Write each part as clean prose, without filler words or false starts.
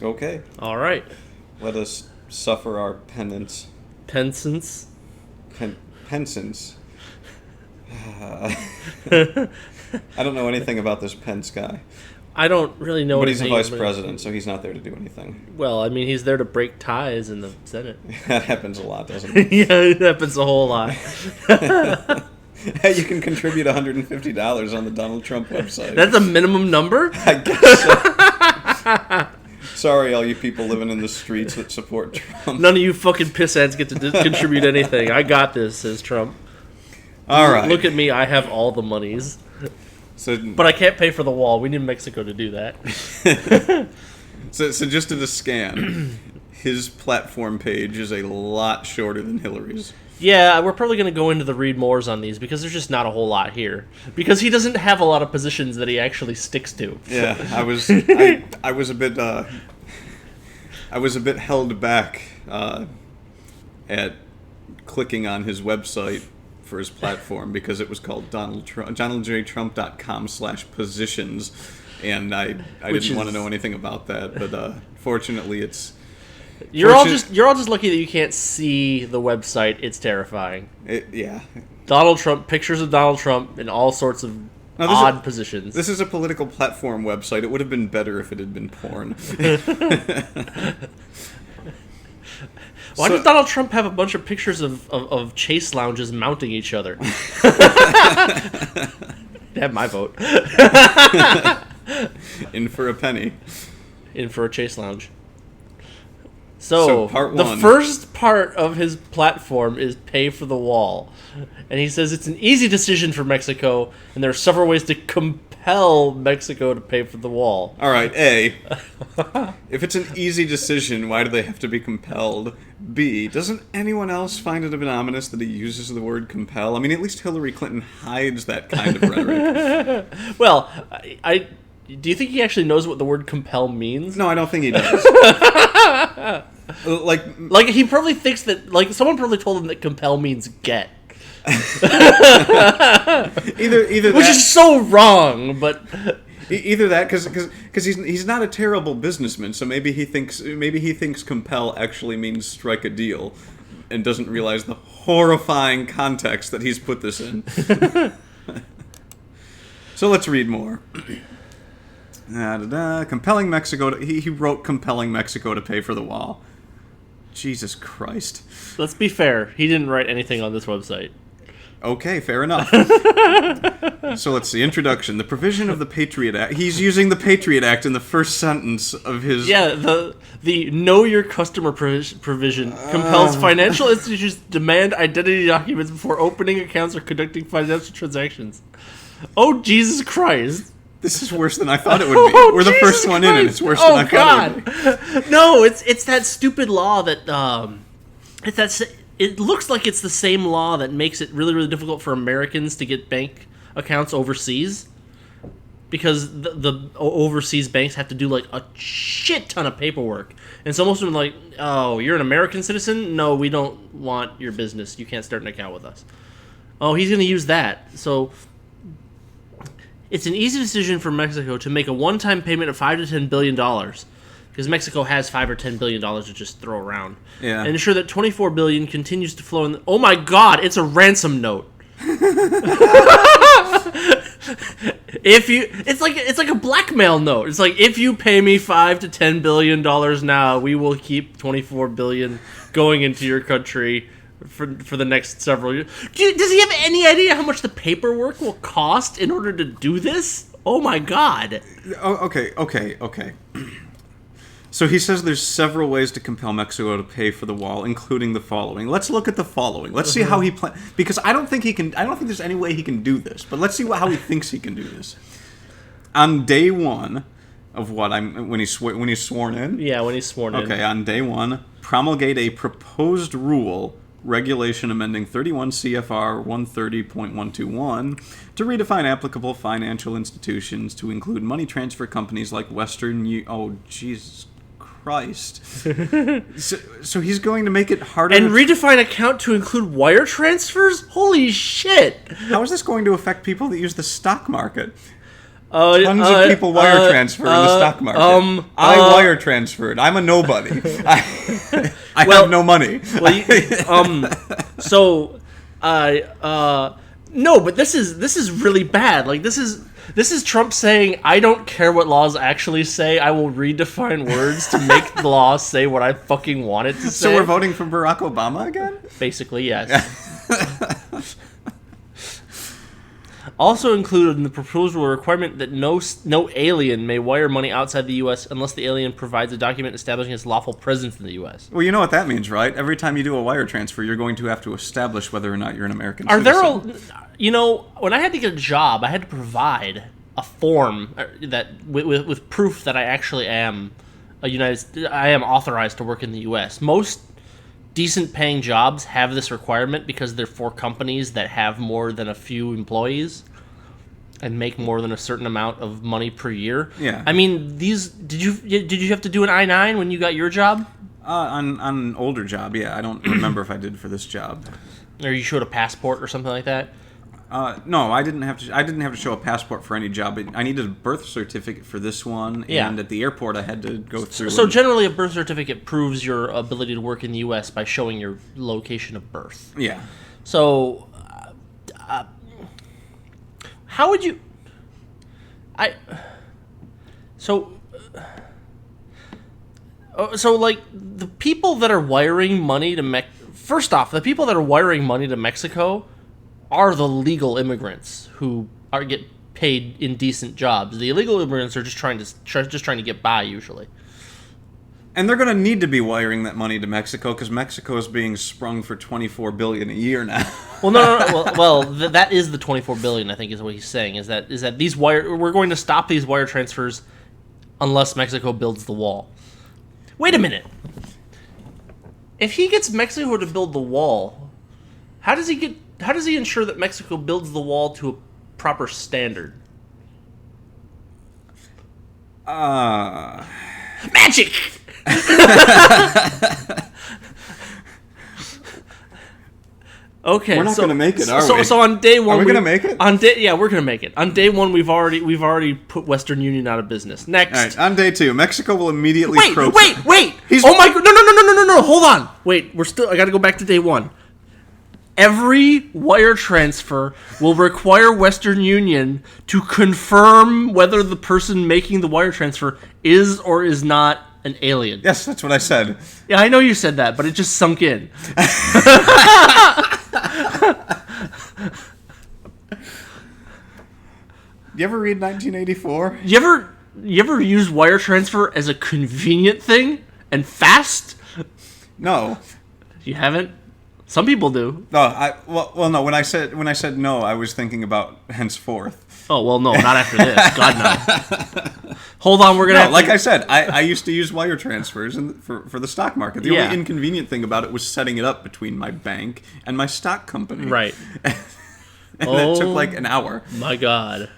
Okay. All right. Let us suffer our penance. Pensance. Pensance. I don't know anything about this Pence guy. I don't really know But he's a anything. vice president, so he's not there to do anything. Well, I mean, he's there to break ties in the Senate. That happens a lot, doesn't it? Yeah, it happens a whole lot. Hey, you can contribute $150 on the Donald Trump website. That's a minimum number? I guess so. Sorry, all you people living in the streets that support Trump. None of you fucking pissheads get to contribute anything. I got this, says Trump. All right. Look at me, I have all the monies. But I can't pay for the wall. We need Mexico to do that. So just at a scan, his platform page is a lot shorter than Hillary's. Yeah, we're probably going to go into the read mores on these because there's just not a whole lot here. Because he doesn't have a lot of positions that he actually sticks to. Yeah, I was a bit held back at clicking on his website for his platform because it was called DonaldJTrump.com/positions, and I didn't want to know anything about that. But fortunately, it's you're all just lucky that you can't see the website. It's terrifying. Yeah. Donald Trump, pictures of Donald Trump in all sorts of odd positions. This is a political platform website. It would have been better if it had been porn. Why does Donald Trump have a bunch of pictures of chase lounges mounting each other? Have my vote. In for a penny. In for a chase lounge. So part the one. first part of his platform is pay for the wall. And he says it's an easy decision for Mexico, and there are several ways to compel Mexico to pay for the wall. All right, A, if it's an easy decision, why do they have to be compelled? B, doesn't anyone else find it a bit ominous that he uses the word compel? I mean, at least Hillary Clinton hides that kind of rhetoric. Well, do you think he actually knows what the word compel means? No, I don't think he does. Like he probably thinks that, like, someone probably told him that compel means get. either Which that, is so wrong, but either that because he's not a terrible businessman, so maybe he thinks compel actually means strike a deal, and doesn't realize the horrifying context that he's put this in. So let's read more. Compelling Mexico he wrote compelling Mexico to pay for the wall. Jesus Christ. let's be fair. He didn't write anything on this website. Okay, fair enough. So let's see. Introduction. The provision of the Patriot Act. He's using the Patriot Act in the first sentence of his... Yeah, the Know Your Customer provision compels financial institutions to demand identity documents before opening accounts or conducting financial transactions. Oh, Jesus Christ. This is worse than I thought it would be. We're the first one in, and it's worse than I thought it would be. No, it's that stupid law that it looks like it's the same law that makes it really, really difficult for Americans to get bank accounts overseas, because the overseas banks have to do like a shit ton of paperwork, and so most of them are like, oh, you're an American citizen? No, we don't want your business. You can't start an account with us. Oh, he's going to use that. So it's an easy decision for Mexico to make a one-time payment of $5 to $10 billion, because Mexico has $5 or $10 billion to just throw around, yeah, and ensure that $24 billion continues to flow in. Oh my God! It's a ransom note. It's like a blackmail note. It's like, if you pay me $5 to $10 billion now, we will keep $24 billion going into your country for the next several years. Does he have any idea how much the paperwork will cost in order to do this? Oh my God. Oh, okay. So he says there's several ways to compel Mexico to pay for the wall, including the following. Let's look at the following. Let's see how he because I don't think there's any way he can do this. But let's see how he thinks he can do this. On day one of when he's sworn in. Yeah, when he's sworn in. Okay, on day one, promulgate a proposed rule, regulation amending 31 CFR 130.121 to redefine applicable financial institutions to include money transfer companies like Oh, Jesus Christ. So he's going to make it harder and redefine account to include wire transfers? Holy shit. How is this going to affect people that use the stock market? Tons of people wire transfer in the stock market. I wire transferred. I'm a nobody. I have no money. No, but this is really bad. Like this is Trump saying, I don't care what laws actually say. I will redefine words to make the law say what I fucking want it to say. So we're voting for Barack Obama again? Basically, yes. Also included in the proposal a requirement that no alien may wire money outside the U.S. unless the alien provides a document establishing its lawful presence in the U.S. Well, you know what that means, right? Every time you do a wire transfer, you're going to have to establish whether or not you're an American citizen. When I had to get a job, I had to provide a form that with proof that I actually am I am authorized to work in the U.S. Most decent paying jobs have this requirement because they're for companies that have more than a few employees and make more than a certain amount of money per year. Yeah. I mean, did you have to do an I-9 when you got your job? On an older job, yeah. I don't remember if I did for this job. Or you showed a passport or something like that? No, I didn't have to show a passport for any job. I needed a birth certificate for this one, and at the airport I had to go through. So generally, a birth certificate proves your ability to work in the U.S. by showing your location of birth. Yeah. So, how would you? So like the people that are wiring money to First off, the people that are wiring money to Mexico are the legal immigrants who get paid in decent jobs. The illegal immigrants are just trying to get by usually. And they're going to need to be wiring that money to Mexico because Mexico is being sprung for $24 billion a year now. Well, no. That is the $24 billion. I think is what he's saying. Is that we're going to stop these wire transfers unless Mexico builds the wall. Wait a minute. If he gets Mexico to build the wall, how does he ensure that Mexico builds the wall to a proper standard? Magic! Okay, we're not going to make it, are we? So on day one, are we going to make it? Yeah, we're going to make it. On day one, we've already put Western Union out of business. Next, all right, on day two, Mexico will immediately wait. Oh my god! No! Hold on. Wait, I got to go back to day one. Every wire transfer will require Western Union to confirm whether the person making the wire transfer is or is not an alien. Yes, that's what I said. Yeah, I know you said that, but it just sunk in. You ever read 1984? You ever use wire transfer as a convenient thing and fast? No. You haven't? Some people do. No, no. When I said no, I was thinking about henceforth. Oh well, no, not after this. God no. Hold on, we're gonna. I said, I used to use wire transfers for the stock market. The only inconvenient thing about it was setting it up between my bank and my stock company. Right. And that took like an hour. My God.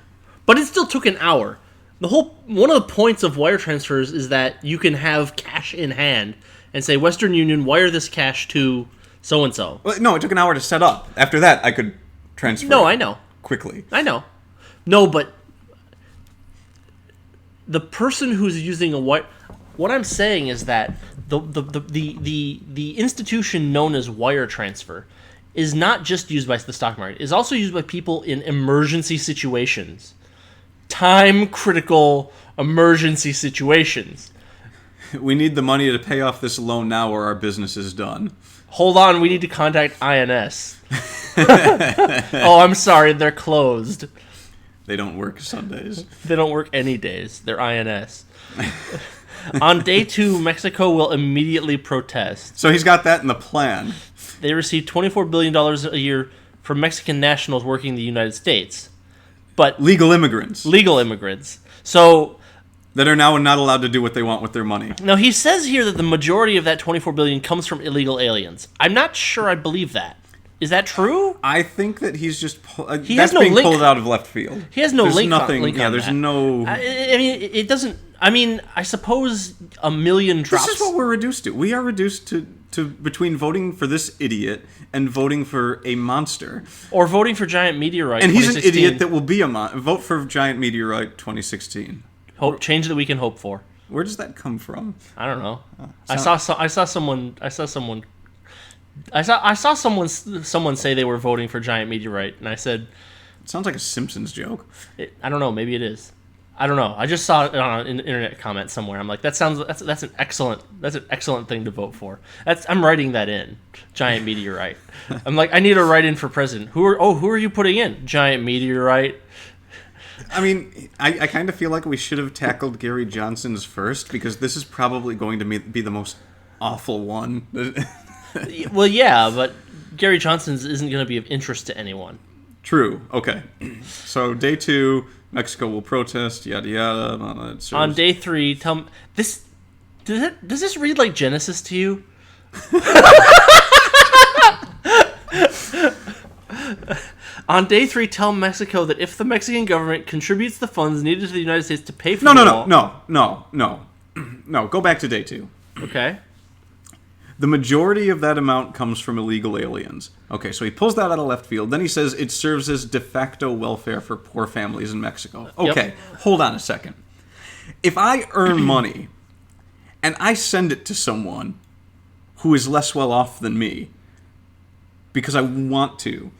But it still took an hour. One of the points of wire transfers is that you can have cash in hand and say, Western Union, wire this cash to so-and-so. Well, no, it took an hour to set up. After that, I could transfer I know. Quickly. I know. No, but the person who's using a wire... What I'm saying is that the institution known as wire transfer is not just used by the stock market. It's also used by people in emergency situations. Time-critical emergency situations. We need the money to pay off this loan now or our business is done. Hold on, we need to contact INS. Oh, I'm sorry, they're closed. They don't work Sundays. They don't work any days. They're INS. On day 2, Mexico will immediately protest. So he's got that in the plan. They receive $24 billion a year from Mexican nationals working in the United States. But legal immigrants. So... that are now not allowed to do what they want with their money. Now, he says here that the majority of that $24 billion comes from illegal aliens. I'm not sure I believe that. Is that true? I think that he's just... He that's has no being link. Pulled out of left field. He has no there's link nothing, on, yeah, there's that. no... I mean, it doesn't... I mean, I suppose a million drops... This is what we're reduced to. We are reduced to between voting for this idiot and voting for a monster. Or voting for Giant Meteorite. And he's an idiot that will be a vote for Giant Meteorite 2016. Change that we can hope for. Where does that come from? I don't know. I saw someone say they were voting for Giant Meteorite, and I said, It sounds like a Simpsons joke. I don't know, maybe it is. I don't know. I just saw it on an internet comment somewhere. I'm like, that's an excellent thing to vote for. I'm writing that in. Giant Meteorite. I'm like, I need to write in for president. Who are you putting in? Giant Meteorite. I mean, I kind of feel like we should have tackled Gary Johnson's first, because this is probably going to be the most awful one. Well, yeah, but Gary Johnson's isn't going to be of interest to anyone. True. Okay. So day 2, Mexico will protest. Yada yada. On day 3, tell me this. Does this read like Genesis to you? On day 3, tell Mexico that if the Mexican government contributes the funds needed to the United States to pay for the wall... No, go back to day 2. Okay. The majority of that amount comes from illegal aliens. Okay, so he pulls that out of left field. Then he says it serves as de facto welfare for poor families in Mexico. Okay, Hold on a second. If I earn money and I send it to someone who is less well off than me because I want to,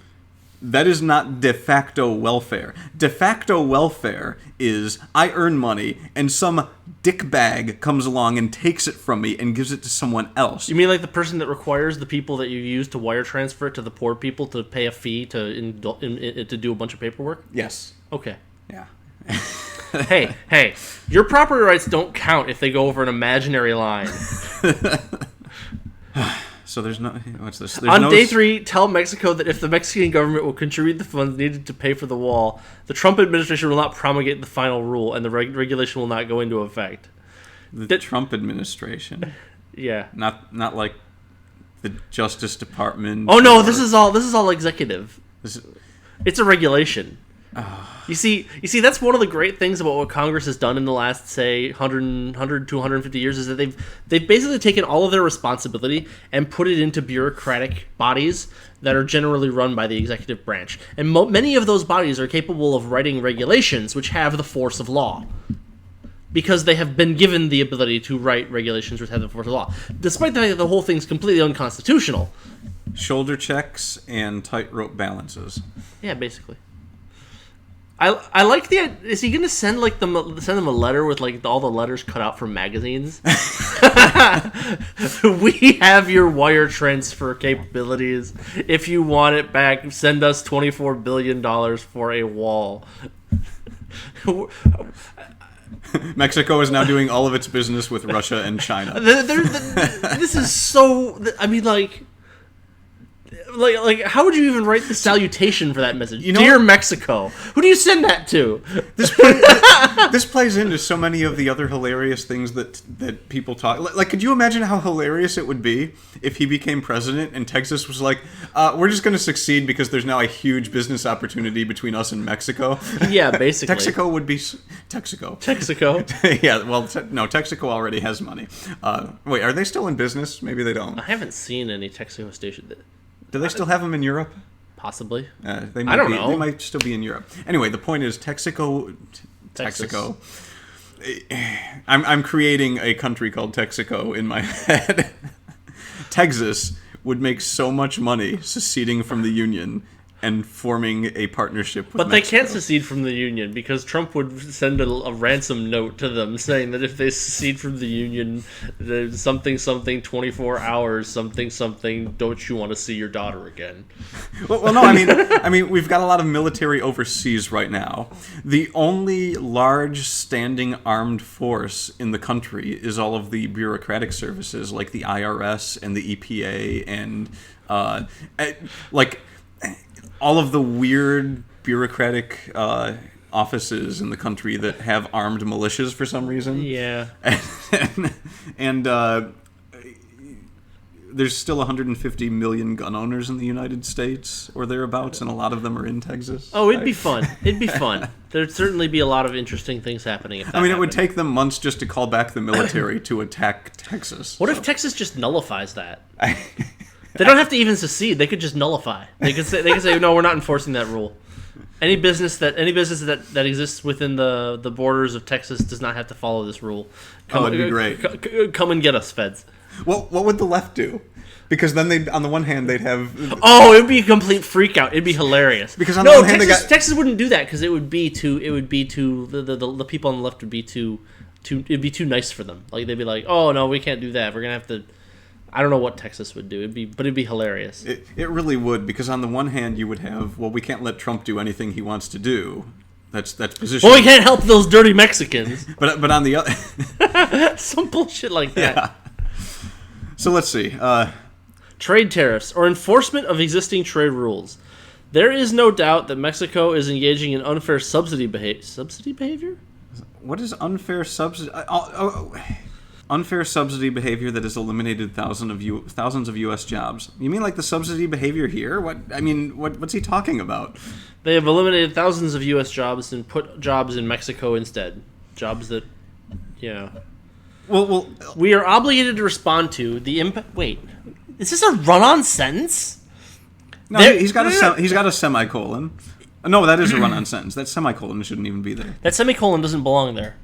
that is not de facto welfare. De facto welfare is I earn money and some dickbag comes along and takes it from me and gives it to someone else. You mean like the person that requires the people that you use to wire transfer it to the poor people to pay a fee to do a bunch of paperwork? Yes. Okay. Yeah. Hey, your property rights don't count if they go over an imaginary line. So there's no... What's this? On day 3, tell Mexico that if the Mexican government will contribute the funds needed to pay for the wall, the Trump administration will not promulgate the final rule, and the regulation will not go into effect. The Trump administration. Yeah. Not like the Justice Department. Oh no, this is all executive. It's a regulation. Oh. You see, that's one of the great things about what Congress has done in the last, say, 100 to 150 years is that they've basically taken all of their responsibility and put it into bureaucratic bodies that are generally run by the executive branch. And many of those bodies are capable of writing regulations which have the force of law, because they have been given the ability to write regulations which have the force of law, despite the fact that the whole thing's completely unconstitutional. Shoulder checks and tightrope balances. Yeah, basically. I like the... Is he going to send them a letter with like all the letters cut out from magazines? We have your wire transfer capabilities. If you want it back, send us $24 billion for a wall. Mexico is now doing all of its business with Russia and China. This is so... I mean, like, how would you even write the salutation for that message? Dear Mexico. Who do you send that to? This plays into so many of the other hilarious things that people talk. Like, could you imagine how hilarious it would be if he became president and Texas was like, we're just going to succeed because there's now a huge business opportunity between us and Mexico? Yeah, basically. Texaco would be... Texaco. Yeah, well, no, Texaco already has money. Wait, are they still in business? Maybe they don't. I haven't seen any Texaco station. Do they still have them in Europe? Possibly. I don't know. They might still be in Europe. Anyway, the point is Texaco. I'm creating a country called Texaco in my head. Texas would make so much money seceding from the Union and forming a partnership with But Mexico. they can't secede from the Union because Trump would send a ransom note to them saying that if they secede from the Union, something 24 hours, something, don't you want to see your daughter again? Well, no, I mean, we've got a lot of military overseas right now. The only large standing armed force in the country is all of the bureaucratic services like the IRS and the EPA and all of the weird bureaucratic offices in the country that have armed militias for some reason. Yeah. And there's still 150 million gun owners in the United States or thereabouts, and a lot of them are in Texas. Oh, it'd be fun. It'd be fun. There'd certainly be a lot of interesting things happening. If that I mean, it would happened. take them months just to call back the military to attack Texas. What if Texas just nullifies that? They don't have to even secede. They could just nullify. They could say no, we're not enforcing that rule. Any business that exists within the borders of Texas does not have to follow this rule. It'd be great. Come and get us, feds. What would the left do? Because then they, on the one hand, they'd have. Oh, it'd be a complete freak out. It'd be hilarious. Because on the one hand, Texas wouldn't do that because it would be too the people on the left would be too it'd be too nice for them. Like they'd be like, oh no, we can't do that. We're gonna have to. I don't know what Texas would do. It'd be hilarious. It really would, because on the one hand, you would have, well, we can't let Trump do anything he wants to do. That's position. Well, we can't help those dirty Mexicans. But on the other, Some bullshit like that. yeah. So let's see. Trade tariffs or enforcement of existing trade rules. There is no doubt that Mexico is engaging in unfair subsidy behavior. What is unfair subsidy? Unfair subsidy behavior that has eliminated thousands of U.S. jobs. You mean like the subsidy behavior here? What's he talking about? They have eliminated thousands of U.S. jobs and put jobs in Mexico instead. Jobs that, yeah. Well, We are obligated to respond to the impact. Wait, is this a run-on sentence? no, he's got a semicolon. No, that is a run-on sentence. That semicolon shouldn't even be there. That semicolon doesn't belong there.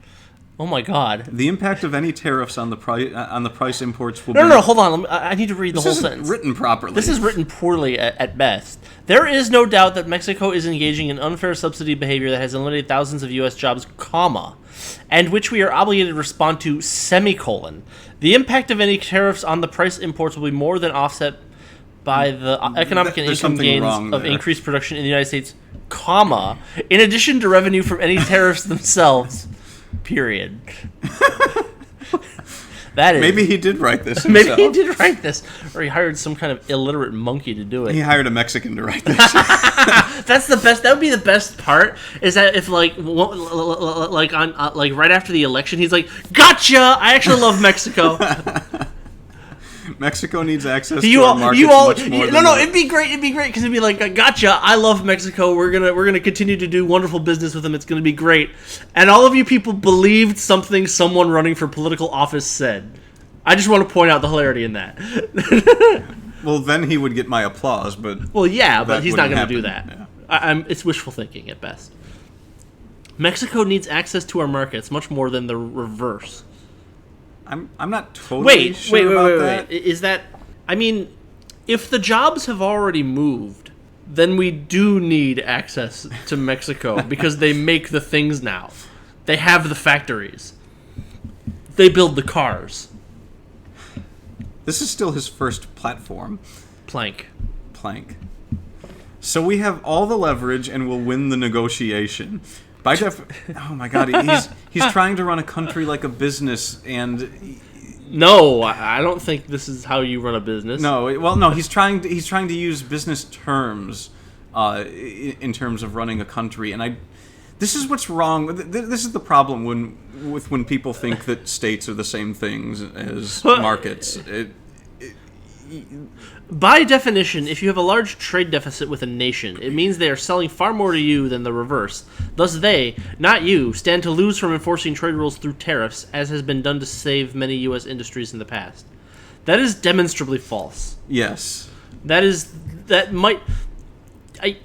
Oh my god. The impact of any tariffs on the price imports will No, hold on. I need to read the whole This isn't sentence. written properly. This is written poorly at best. There is no doubt that Mexico is engaging in unfair subsidy behavior that has eliminated thousands of U.S. jobs, comma, and which we are obligated to respond to, semicolon. The impact of any tariffs on the price imports will be more than offset by the economic and There's income something gains wrong of there. increased production in the United States, comma, in addition to revenue from any tariffs themselves, period. That is... Maybe he did write this Maybe himself. he did write this, or he hired some kind of illiterate monkey to do it. He hired a Mexican to write this. That's the best. That would be the best part. Is that if like right after the election, he's like, "Gotcha! I actually love Mexico." Mexico needs access You to our all, markets you all. much more No, than it'd be great. It'd be great because it'd be like, "Gotcha! I love Mexico. We're gonna continue to do wonderful business with them. It's gonna be great." And all of you people believed something someone running for political office said. I just want to point out the hilarity in that. Well, then he would get my applause, but Well, yeah, but That he's not wouldn't going to do happen, that. It's wishful thinking at best. Mexico needs access to our markets much more than the reverse. I'm not totally sure about that. Is that... I mean, if the jobs have already moved, then we do need access to Mexico because they make the things now. They have the factories. They build the cars. This is still his first platform. Plank. So we have all the leverage and will win the negotiation. Oh my god, he's trying to run a country like a business, and No, I don't think this is how you run a business. no, he's trying to use business terms in terms of running a country, and this is what's wrong. This is the problem when people think that states are the same things as markets. By definition, if you have a large trade deficit with a nation, it means they are selling far more to you than the reverse. Thus they, not you, stand to lose from enforcing trade rules through tariffs, as has been done to save many U.S. industries in the past. That is demonstrably false. Yes. That might... I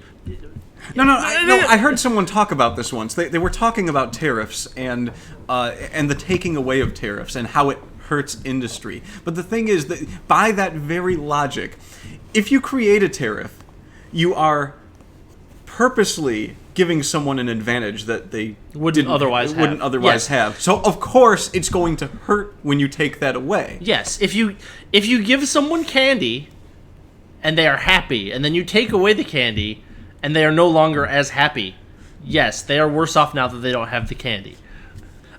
heard someone talk about this once. They were talking about tariffs and the taking away of tariffs and how it hurts industry. But the thing is that by that very logic, if you create a tariff, you are purposely giving someone an advantage that they Wouldn't otherwise Yes. have. So of course it's going to hurt when you take that away. Yes, if you give someone candy and they are happy, and then you take away the candy and they are no longer as happy, yes, they are worse off now that they don't have the candy.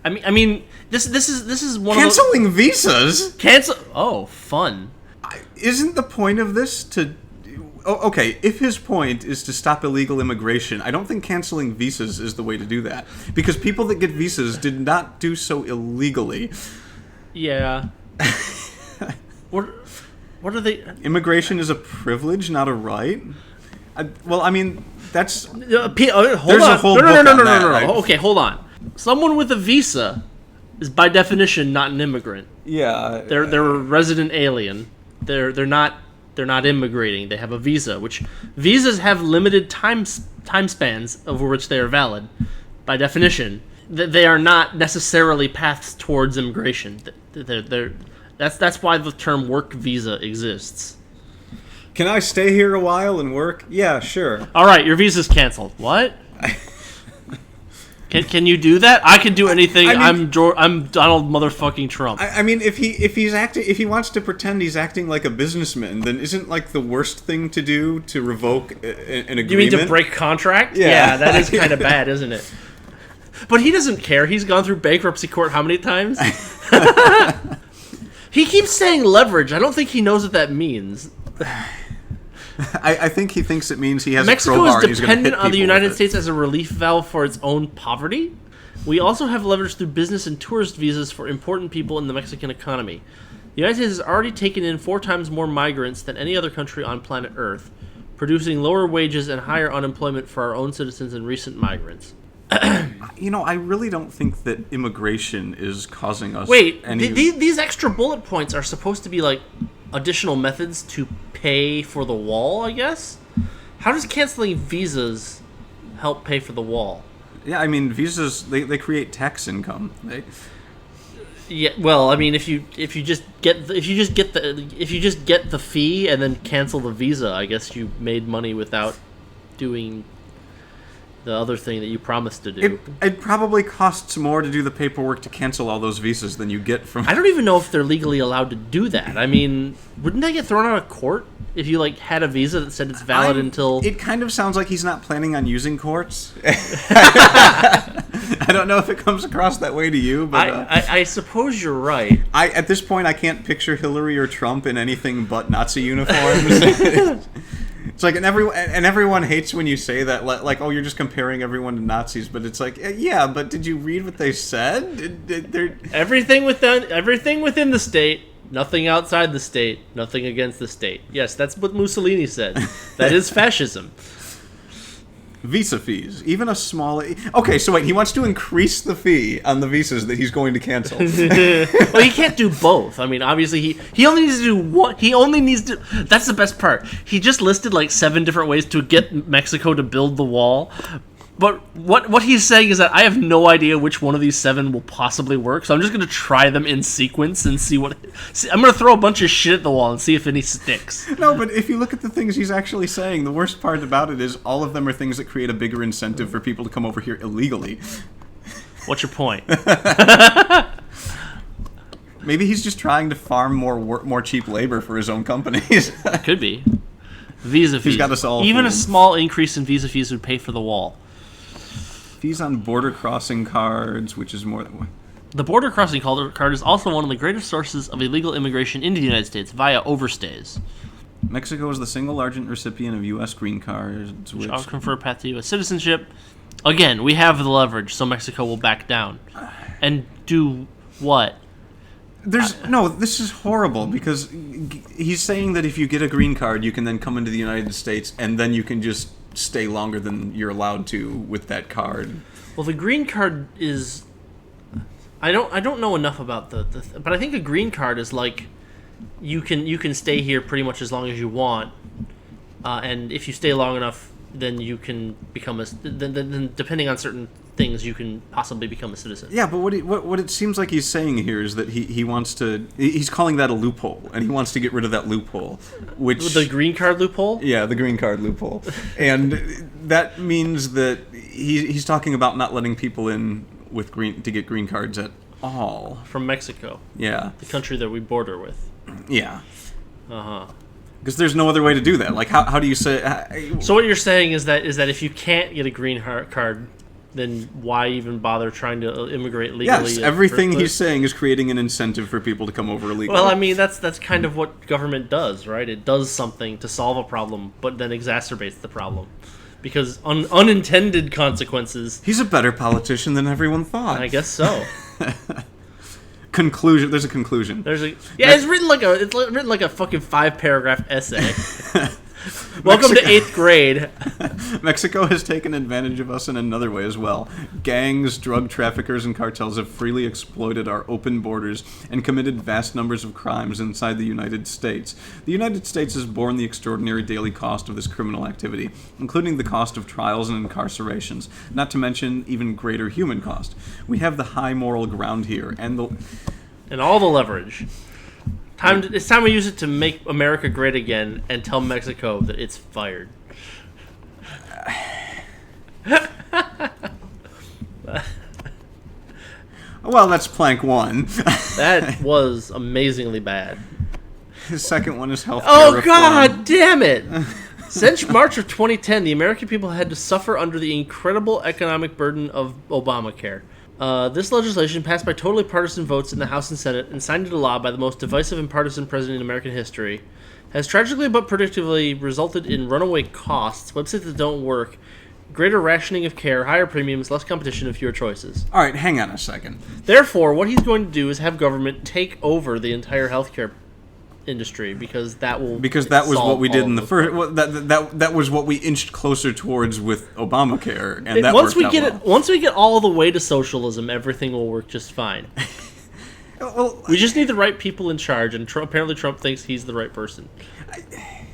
I mean, this is one Canceling visas? Oh, fun. Isn't the point of this to... Oh, okay, if his point is to stop illegal immigration, I don't think canceling visas is the way to do that. Because people that get visas did not do so illegally. Yeah. What? What are they? Immigration is a privilege, not a right. Well, I mean, that's Hold There's on. a whole no, book no, no, on no, that, no, no, right? no. Okay, hold on. Someone with a visa is by definition not an immigrant. yeah. They're a resident alien. They're not immigrating. They have a visa, which visas have limited time spans over which they are valid. By definition, they are not necessarily paths towards immigration. That's why the term work visa exists. Can I stay here a while and work? Yeah, sure. All right, your visa's canceled. What? Can you do that? I can do anything. I mean, I'm Donald motherfucking Trump. I mean, if he wants to pretend he's acting like a businessman, then isn't like the worst thing to do to revoke an agreement? You mean to break contract? Yeah. That is kind of bad, isn't it? But he doesn't care. He's gone through bankruptcy court how many times? He keeps saying leverage. I don't think he knows what that means. I think he thinks it means he has Mexico a crowbar is and he's gonna hit dependent on the people United with it. States as a relief valve for its own poverty. We also have leverage through business and tourist visas for important people in the Mexican economy. The United States has already taken in 4 times more migrants than any other country on planet Earth, producing lower wages and higher unemployment for our own citizens and recent migrants. You know, I really don't think that immigration is causing us. Wait, any... these extra bullet points are supposed to be like additional methods to pay for the wall, I guess? How does canceling visas help pay for the wall? Yeah, I mean, visas they create tax income. Yeah, well, I mean, if you just get the fee and then cancel the visa, I guess you made money without doing the other thing that you promised to do. It probably costs more to do the paperwork to cancel all those visas than you get from. I don't even know if they're legally allowed to do that. I mean, wouldn't they get thrown out of court if you like had a visa that said it's valid until? It kind of sounds like he's not planning on using courts. I don't know if it comes across that way to you, but I suppose you're right. at this point I can't picture Hillary or Trump in anything but Nazi uniforms. It's like, and everyone hates when you say that, like, oh, you're just comparing everyone to Nazis, but it's like, yeah, but did you read what they said? Everything within the state, nothing outside the state, nothing against the state. Yes, that's what Mussolini said. That is fascism. Visa fees, even a small. Okay, so wait, he wants to increase the fee on the visas that he's going to cancel. Well, he can't do both. I mean, obviously he only needs to do one. He only needs to. That's the best part. He just listed like 7 different ways to get Mexico to build the wall. But what he's saying is that I have no idea which one of these 7 will possibly work, so I'm just going to try them in sequence and see what... I'm going to throw a bunch of shit at the wall and see if any sticks. No, but if you look at the things he's actually saying, the worst part about it is all of them are things that create a bigger incentive for people to come over here illegally. What's your point? Maybe he's just trying to farm more cheap labor for his own companies. Could be. Visa fees. He's got us all Even a fooled. small increase in visa fees would pay for the wall. Fees on border crossing cards, which is more than... The border crossing card is also one of the greatest sources of illegal immigration into the United States via overstays. Mexico is the single largest recipient of U.S. green cards, which... I'll confer a path to U.S. citizenship. Again, we have the leverage, so Mexico will back down. And do what? This is horrible, because he's saying that if you get a green card, you can then come into the United States, and then you can just stay longer than you're allowed to with that card. Well, the green card is... I don't know enough about but I think a green card is like you can stay here pretty much as long as you want, and if you stay long enough, then you can become then depending on certain things, you can possibly become a citizen. Yeah, but what it seems like he's saying here is that he wants to... He's calling that a loophole, and he wants to get rid of that loophole, which... The green card loophole? Yeah, the green card loophole. And that means that he's talking about not letting people in with to get green cards at all. From Mexico. Yeah. The country that we border with. Yeah. Uh-huh. Because there's no other way to do that. Like, how do you say... So what you're saying is that if you can't get a green card, then why even bother trying to immigrate legally? Yes, everything he's saying is creating an incentive for people to come over illegally. Well, I mean, that's kind of what government does, right? It does something to solve a problem, but then exacerbates the problem. Because unintended consequences... He's a better politician than everyone thought. I guess so. conclusion. There's a conclusion. It's written like a fucking 5-paragraph essay. Welcome to 8th grade. Mexico has taken advantage of us in another way as well. Gangs, drug traffickers, and cartels have freely exploited our open borders and committed vast numbers of crimes inside the United States. The United States has borne the extraordinary daily cost of this criminal activity, including the cost of trials and incarcerations, not to mention even greater human cost. We have the high moral ground here, and all the leverage. It's time we use it to make America great again and tell Mexico that it's fired. Well, that's plank one. That was amazingly bad. The second one is healthcare reform. God damn it! Since March of 2010, the American people had to suffer under the incredible economic burden of Obamacare. This legislation, passed by totally partisan votes in the House and Senate and signed into law by the most divisive and partisan president in American history, has tragically but predictably resulted in runaway costs, websites that don't work, greater rationing of care, higher premiums, less competition, and fewer choices. All right, hang on a second. Therefore, what he's going to do is have government take over the entire healthcare industry, because that was what we did in the first. Well, that was what we inched closer towards with Obamacare, and that once we get all the way to socialism, everything will work just fine. Well, we just need the right people in charge, and apparently Trump thinks he's the right person.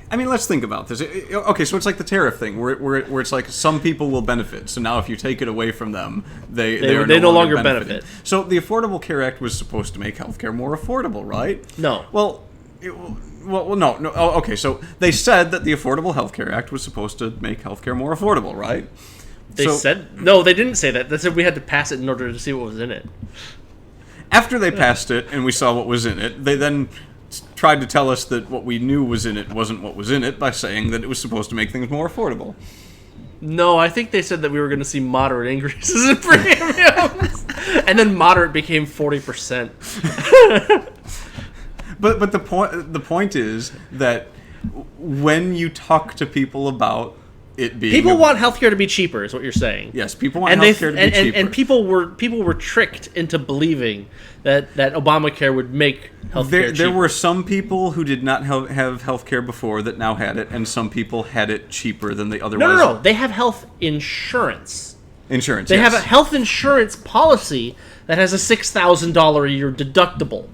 I mean, let's think about this. Okay, so it's like the tariff thing, where it's like some people will benefit. So now, if you take it away from them, they no longer benefit. So the Affordable Care Act was supposed to make healthcare more affordable, right? No. Well, no. Oh, okay, so they said that the Affordable Health Care Act was supposed to make healthcare more affordable, right? They didn't say that. They said we had to pass it in order to see what was in it. After they passed it and we saw what was in it, they then tried to tell us that what we knew was in it wasn't what was in it by saying that it was supposed to make things more affordable. No, I think they said that we were going to see moderate increases in premiums, and then moderate became 40%. But the point is that when you talk to people about it being people want healthcare to be cheaper, is what you're saying. Yes, people want healthcare to be cheaper. And people were tricked into believing that Obamacare would make healthcare cheaper. There were some people who did not have healthcare before that now had it, and some people had it cheaper than they otherwise. No. They have health insurance. Insurance. They have a health insurance policy that has a $6,000 a year deductible.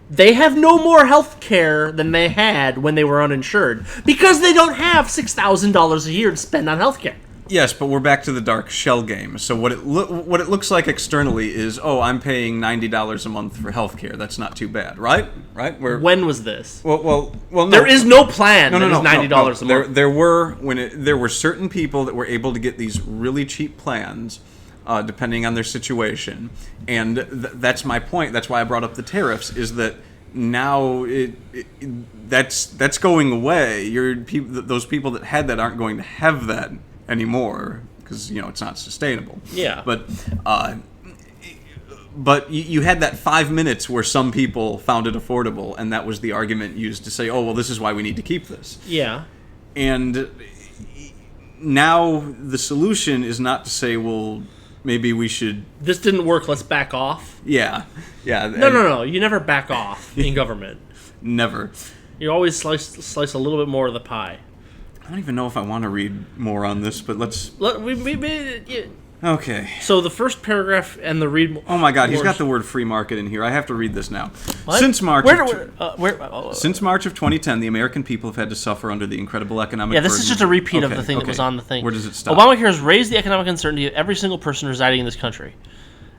They have no more health care than they had when they were uninsured because they don't have $6,000 a year to spend on health care. Yes, but we're back to the dark shell game. So what it looks like externally is, I'm paying $90 a month for health care. That's not too bad, right? Right? When was this? Well, no. There is no plan that is $90 a month. There were certain people that were able to get these really cheap plans. Depending on their situation, and that's my point. That's why I brought up the tariffs. Is that now that's going away. Those people that had that aren't going to have that anymore because it's not sustainable. Yeah. But you had that 5 minutes where some people found it affordable, and that was the argument used to say, this is why we need to keep this. Yeah. And now the solution is not to say, maybe we should... This didn't work, let's back off? Yeah. No. You never back off in government. Never. You always slice a little bit more of the pie. I don't even know if I want to read more on this, but let's... Okay. So the first paragraph and the read... Oh my God, he's got the word free market in here. I have to read this now. What? Since March Since March of 2010, the American people have had to suffer under the incredible economic burden. Yeah, this is just a repeat of the thing that was on the thing. Where does it stop? Obamacare has raised the economic uncertainty of every single person residing in this country.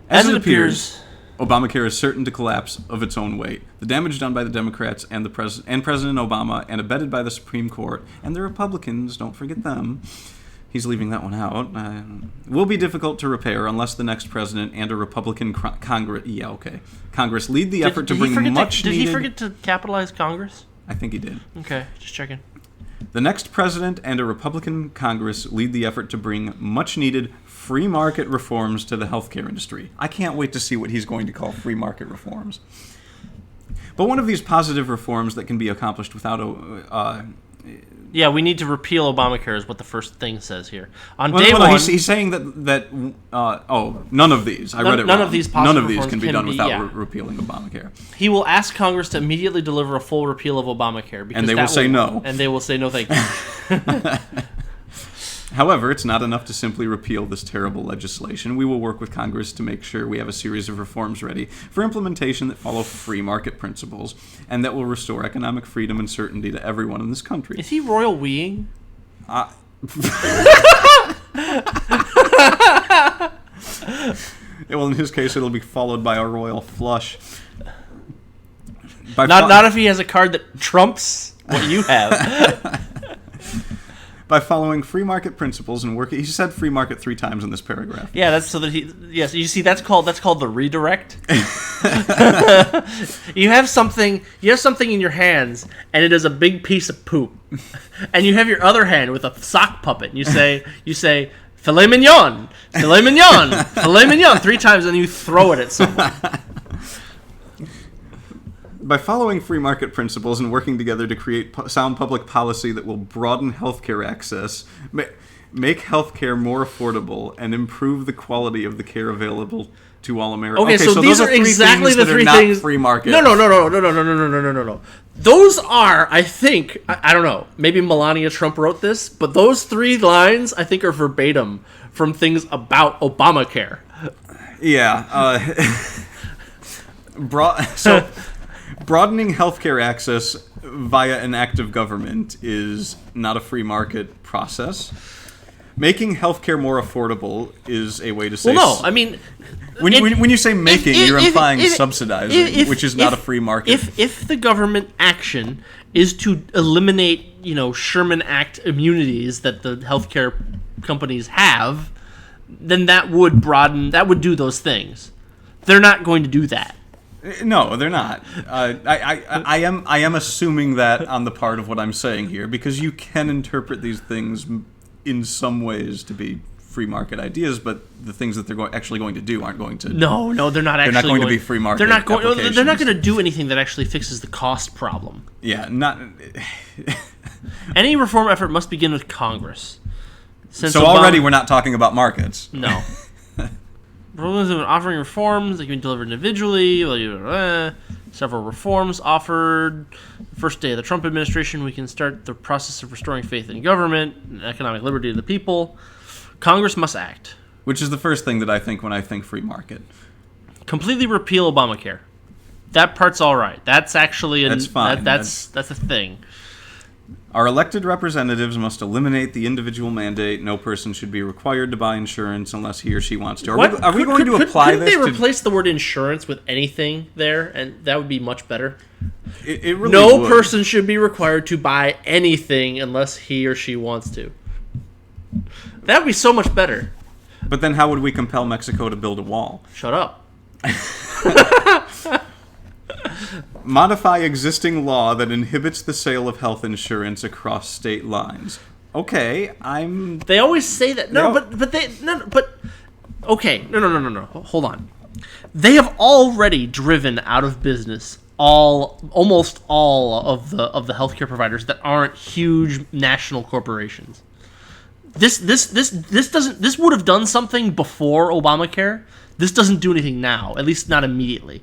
As it appears, Obamacare is certain to collapse of its own weight. The damage done by the Democrats and President Obama and abetted by the Supreme Court and the Republicans, don't forget them. He's leaving that one out. Will be difficult to repair unless the next president and a Republican Congress lead the effort to bring much needed... Did he forget to capitalize Congress? I think he did. Okay, just checking. The next president and a Republican Congress lead the effort to bring much needed free market reforms to the healthcare industry. I can't wait to see what he's going to call free market reforms. But one of these positive reforms that can be accomplished without Yeah, we need to repeal Obamacare is what the first thing says here. On Well, day no, one, he's saying that none of these. I read it none wrong. of these None possible of these reforms can be done without yeah. repealing Obamacare. He will ask Congress to immediately deliver a full repeal of Obamacare. Because And they will say no. And they will say no thank you. However, it's not enough to simply repeal this terrible legislation. We will work with Congress to make sure we have a series of reforms ready for implementation that follow free market principles and that will restore economic freedom and certainty to everyone in this country. Is he royal weeing? Well, in his case, it'll be followed by a royal flush. Not if he has a card that trumps what you have. By following free market principles and working. He said free market 3 times in this paragraph. Yeah, that's so that he. Yes, you see, that's called the redirect. You have something in your hands, and it is a big piece of poop, and you have your other hand with a sock puppet, and you say filet mignon, filet mignon, filet mignon 3 times, and you throw it at someone. By following free market principles and working together to create sound public policy that will broaden healthcare access, make healthcare more affordable, and improve the quality of the care available to all Americans. Okay, so these those are exactly the 3 not things. Free market. No. Those are, I think, I don't know. Maybe Melania Trump wrote this, but those 3 lines I think are verbatim from things about Obamacare. Yeah. Broadening healthcare access via an act of government is not a free market process. Making healthcare more affordable is a way to say... Well, no, I mean... When you say making, you're implying subsidizing, which is not a free market. If the government action is to eliminate, Sherman Act immunities that the healthcare companies have, then that would do those things. They're not going to do that. No, they're not. I am assuming that on the part of what I'm saying here, because you can interpret these things in some ways to be free market ideas, but the things that they're actually going to do aren't going to. No, they're not. They're not going to be free market. They're not going. They're not going to do anything that actually fixes the cost problem. Yeah, not. Any reform effort must begin with Congress. Already we're not talking about markets. No. Proposals have been offering reforms that can be delivered individually. Several reforms offered. First day of the Trump administration, we can start the process of restoring faith in government and economic liberty of the people. Congress must act. Which is the first thing that I think when I think free market. Completely repeal Obamacare. That part's all right. That's actually that's fine. That's a thing. Our elected representatives must eliminate the individual mandate. No person should be required to buy insurance unless he or she wants to. Are we going to apply this? Couldn't they replace the word insurance with anything there, and that would be much better? It really no would. person should be required to buy anything unless he or she wants to. That would be so much better. But then how would we compel Mexico to build a wall? Shut up. Modify existing law that inhibits the sale of health insurance across state lines. Okay, They always say that. Okay, no. Hold on. They have already driven out of business almost all of the healthcare providers that aren't huge national corporations. This would have done something before Obamacare. This doesn't do anything now, at least not immediately.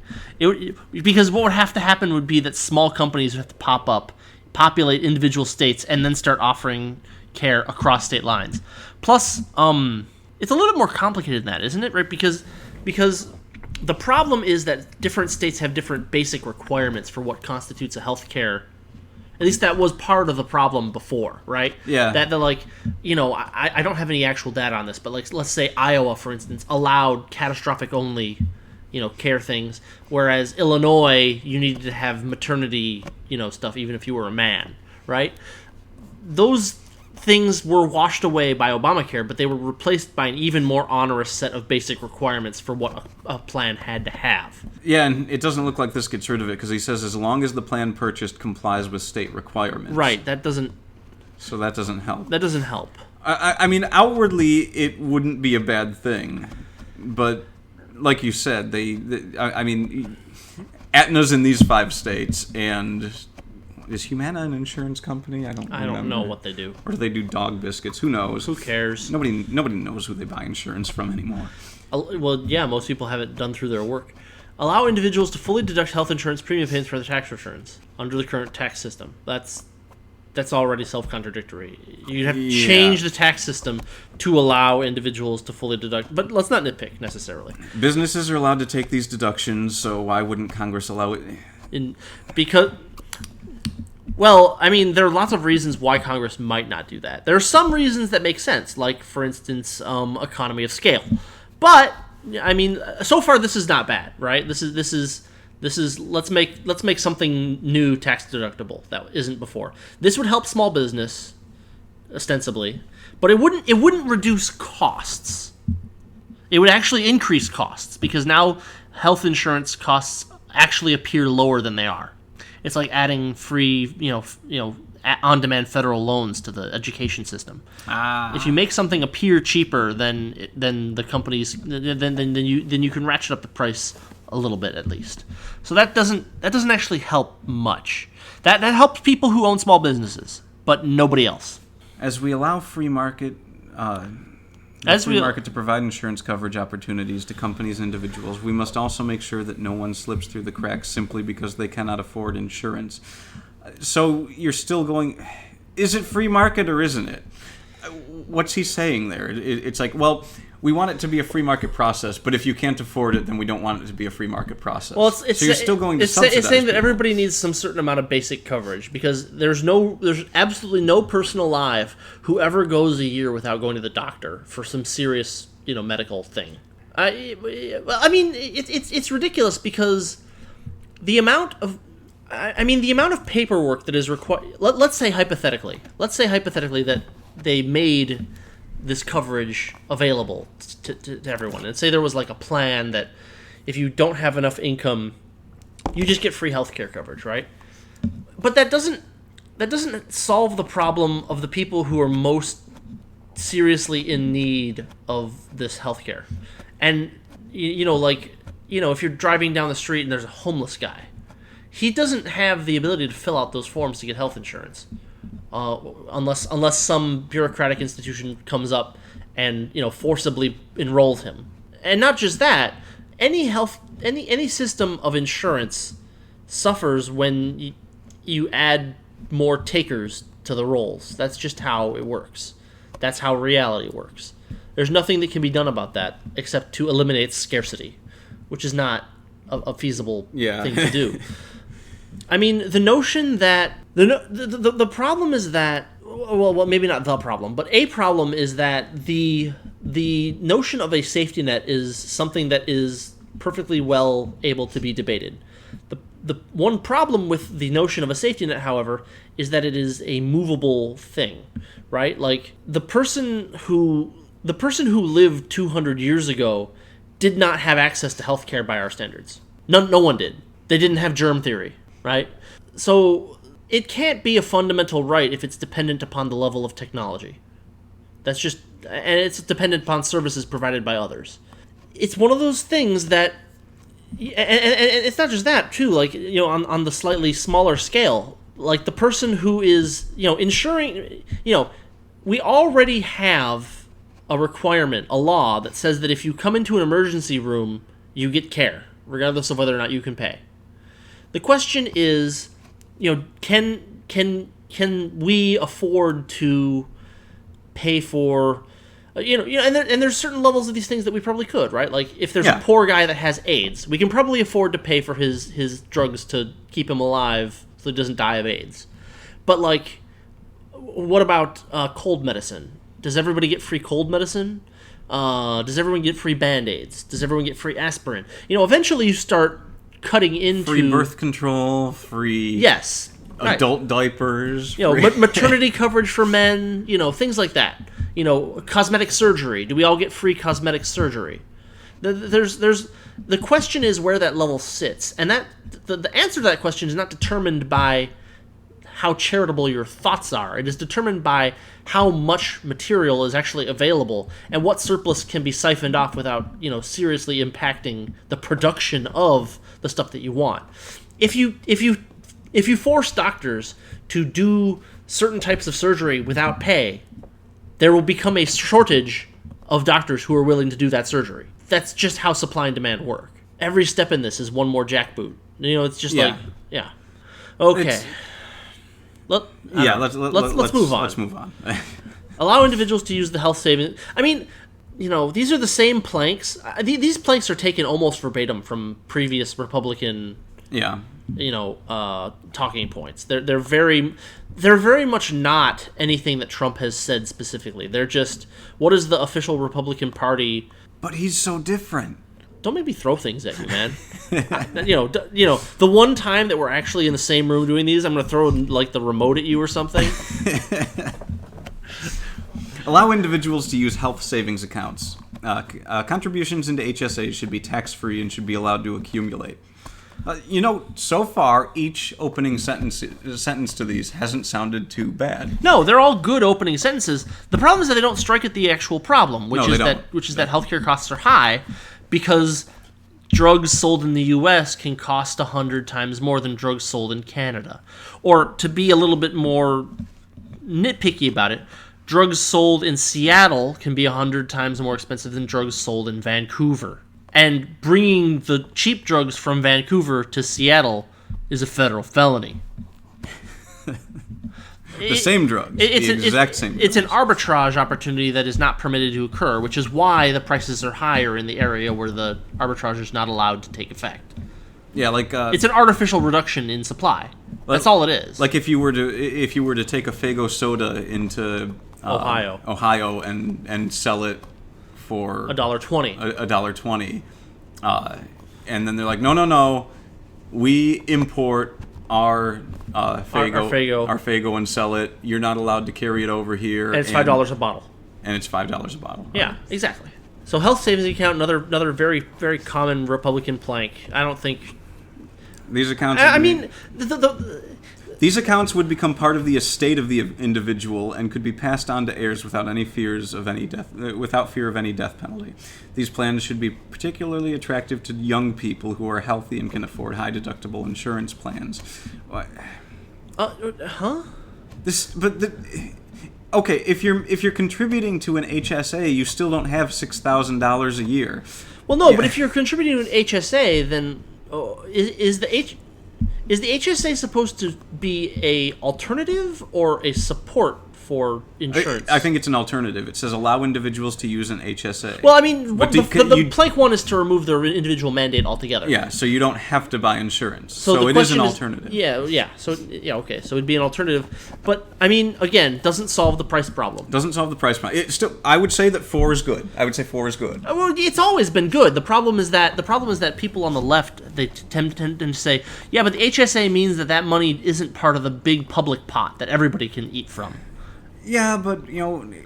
Because what would have to happen would be that small companies would have to pop up, populate individual states, and then start offering care across state lines. Plus, it's a little bit more complicated than that, isn't it? Right? Because the problem is that different states have different basic requirements for what constitutes a healthcare. At least that was part of the problem before, right? Yeah. That I don't have any actual data on this, but let's say Iowa, for instance, allowed catastrophic only, care things, whereas Illinois, you needed to have maternity, stuff even if you were a man, right? Those things were washed away by Obamacare, but they were replaced by an even more onerous set of basic requirements for what a plan had to have. Yeah, and it doesn't look like this gets rid of it, because he says as long as the plan purchased complies with state requirements. Right, that doesn't... So that doesn't help. That doesn't help. I mean, outwardly, it wouldn't be a bad thing, but like you said, I mean, Aetna's in these 5 states, and Is Humana an insurance company? I don't know what they do. Or do they do dog biscuits? Who knows? Who cares? Nobody knows who they buy insurance from anymore. Well, yeah, most people have it done through their work. Allow individuals to fully deduct health insurance premium payments for their tax returns under the current tax system. That's already self-contradictory. You'd have to change the tax system to allow individuals to fully deduct. But let's not nitpick, necessarily. Businesses are allowed to take these deductions, so why wouldn't Congress allow it? Well, I mean, there are lots of reasons why Congress might not do that. There are some reasons that make sense, like, for instance, economy of scale. But, I mean, so far this is not bad, right? This is let's make something new tax deductible that isn't before. This would help small business, ostensibly, but it wouldn't reduce costs. It would actually increase costs because now health insurance costs actually appear lower than they are. It's like adding free, on-demand federal loans to the education system. If you make something appear cheaper than the companies, then you can ratchet up the price a little bit at least. So that doesn't actually help much. That helps people who own small businesses, but nobody else. As we allow free market to provide insurance coverage opportunities to companies and individuals, we must also make sure that no one slips through the cracks simply because they cannot afford insurance. So you're still going, is it free market or isn't it? What's he saying there? It's like, well, we want it to be a free market process, but if you can't afford it, then we don't want it to be a free market process. Well, so you're still going to subsidize it's saying that people. everybody needs some certain amount of basic coverage because there's absolutely no person alive who ever goes a year without going to the doctor for some serious, medical thing. I mean, it's ridiculous because the amount of paperwork that is required. Let's say hypothetically that they made this coverage available to everyone, and say there was like a plan that if you don't have enough income, you just get free healthcare coverage, right? But that doesn't solve the problem of the people who are most seriously in need of this healthcare. And if you're driving down the street and there's a homeless guy, he doesn't have the ability to fill out those forms to get health insurance. Unless some bureaucratic institution comes up and forcibly enrolls him. And not just that, any system of insurance suffers when you add more takers to the rolls. That's just how it works. That's how reality works. There's nothing that can be done about that except to eliminate scarcity, which is not a feasible thing to do. I mean, the notion that the problem is that, well, maybe not the problem, but a problem is that the notion of a safety net is something that is perfectly well able to be debated. The one problem with the notion of a safety net, however, is that it is a movable thing, right? Like the person who lived 200 years ago did not have access to healthcare by our standards. No one did. They didn't have germ theory. Right? So it can't be a fundamental right if it's dependent upon the level of technology. And it's dependent upon services provided by others. It's one of those things that, and it's not just that, too, like, on the slightly smaller scale, like the person who is, insuring, we already have a requirement, a law that says that if you come into an emergency room, you get care, regardless of whether or not you can pay. The question is, can we afford to pay for, and there's certain levels of these things that we probably could, right? Like if there's a poor guy that has AIDS, we can probably afford to pay for his drugs to keep him alive so he doesn't die of AIDS. But like, what about cold medicine? Does everybody get free cold medicine? Does everyone get free Band-Aids? Does everyone get free aspirin? Eventually you start cutting into free birth control, free adult diapers, maternity coverage for men, things like that. Cosmetic surgery. Do we all get free cosmetic surgery? There's the question is where that level sits, and that the answer to that question is not determined by how charitable your thoughts are. It is determined by how much material is actually available and what surplus can be siphoned off without, seriously impacting the production of the stuff that you want. If you if you force doctors to do certain types of surgery without pay, there will become a shortage of doctors who are willing to do that surgery. That's just how supply and demand work. Every step in this is one more jackboot. It's just Yeah. like, yeah. Okay. It's- Let's move on. Let's move on. Allow individuals to use the health savings. I mean, these are the same planks. These planks are taken almost verbatim from previous Republican, Yeah. talking points. They're very much not anything that Trump has said specifically. They're just, what is the official Republican Party? But he's so different. Don't make me throw things at you, man. The one time that we're actually in the same room doing these, I'm going to throw like the remote at you or something. Allow individuals to use health savings accounts. Contributions into HSAs should be tax-free and should be allowed to accumulate. So far, each opening sentence to these hasn't sounded too bad. No, they're all good opening sentences. The problem is that they don't strike at the actual problem, which No, is they that don't. healthcare costs are high because drugs sold in the U.S. can cost 100 times more than drugs sold in Canada. Or to be a little bit more nitpicky about it, drugs sold in Seattle can be 100 times more expensive than drugs sold in Vancouver. And bringing the cheap drugs from Vancouver to Seattle is a federal felony. The same drugs. The exact same drugs. It's an arbitrage opportunity that is not permitted to occur, which is why the prices are higher in the area where the arbitrage is not allowed to take effect. Yeah, like It's an artificial reduction in supply. That's all it is. like if you were to take a Faygo soda into Ohio and sell it for $1.20. $1.20, and then they're like, no, we import our Faygo and sell it. You're not allowed to carry it over here. And it's $5 a bottle. And it's $5 a bottle. Yeah, exactly. So health savings account, another very, very common Republican plank. I don't think. These accounts. These accounts would become part of the estate of the individual and could be passed on to heirs without fear of any death penalty. These plans should be particularly attractive to young people who are healthy and can afford high deductible insurance plans. Okay, if you're contributing to an HSA, you still don't have $6,000 a year. Well, no, but if you're contributing to an HSA, then is the HSA supposed to be a alternative or a support for insurance? I think it's an alternative. It says allow individuals to use an HSA. Well, I mean, the plank one is to remove the individual mandate altogether. Yeah, so you don't have to buy insurance. So So it is an alternative. Yeah. So okay. So it'd be an alternative, but I mean, again, doesn't solve the price problem. Doesn't solve the price problem. I would say that 4 is good. I would say 4 is good. Well, it's always been good. The problem is that people on the left, they tend to say, yeah, but the HSA means that money isn't part of the big public pot that everybody can eat from. Yeah, but and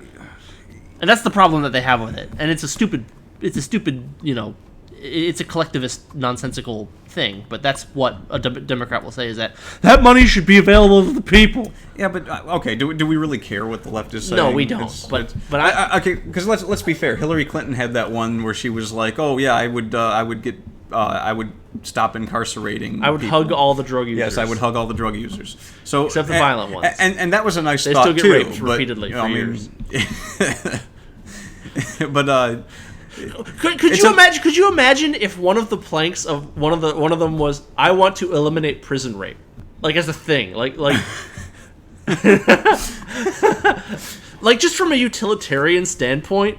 that's the problem that they have with it. And it's a stupid, it's a collectivist, nonsensical thing. But that's what a Democrat will say, is that money should be available to the people. Yeah, but okay, do we really care what the left is saying? No, we don't. But okay, because let's be fair. Hillary Clinton had that one where she was like, "Oh yeah, I would stop incarcerating. I would people. Hug all the drug users. Yes, I would hug all the drug users. So except the violent ones. And that was a nice they thought still get too. raped repeatedly for years. But could you imagine if one of the planks of one of them was, I want to eliminate prison rape, like as a thing, like like just from a utilitarian standpoint.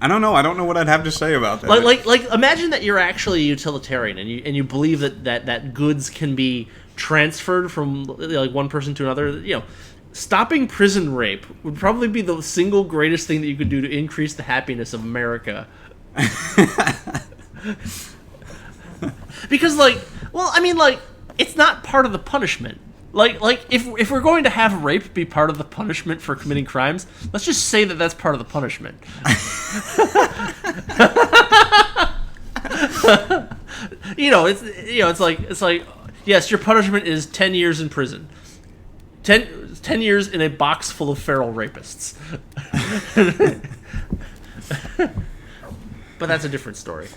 I don't know. I don't know what I'd have to say about that. Like imagine that you're actually a utilitarian and you believe that goods can be transferred from like one person to another. Stopping prison rape would probably be the single greatest thing that you could do to increase the happiness of America. Because it's not part of the punishment. Like if we're going to have rape be part of the punishment for committing crimes, let's just say that that's part of the punishment. It's like yes, your punishment is 10 years in prison. 10 years in a box full of feral rapists. But that's a different story.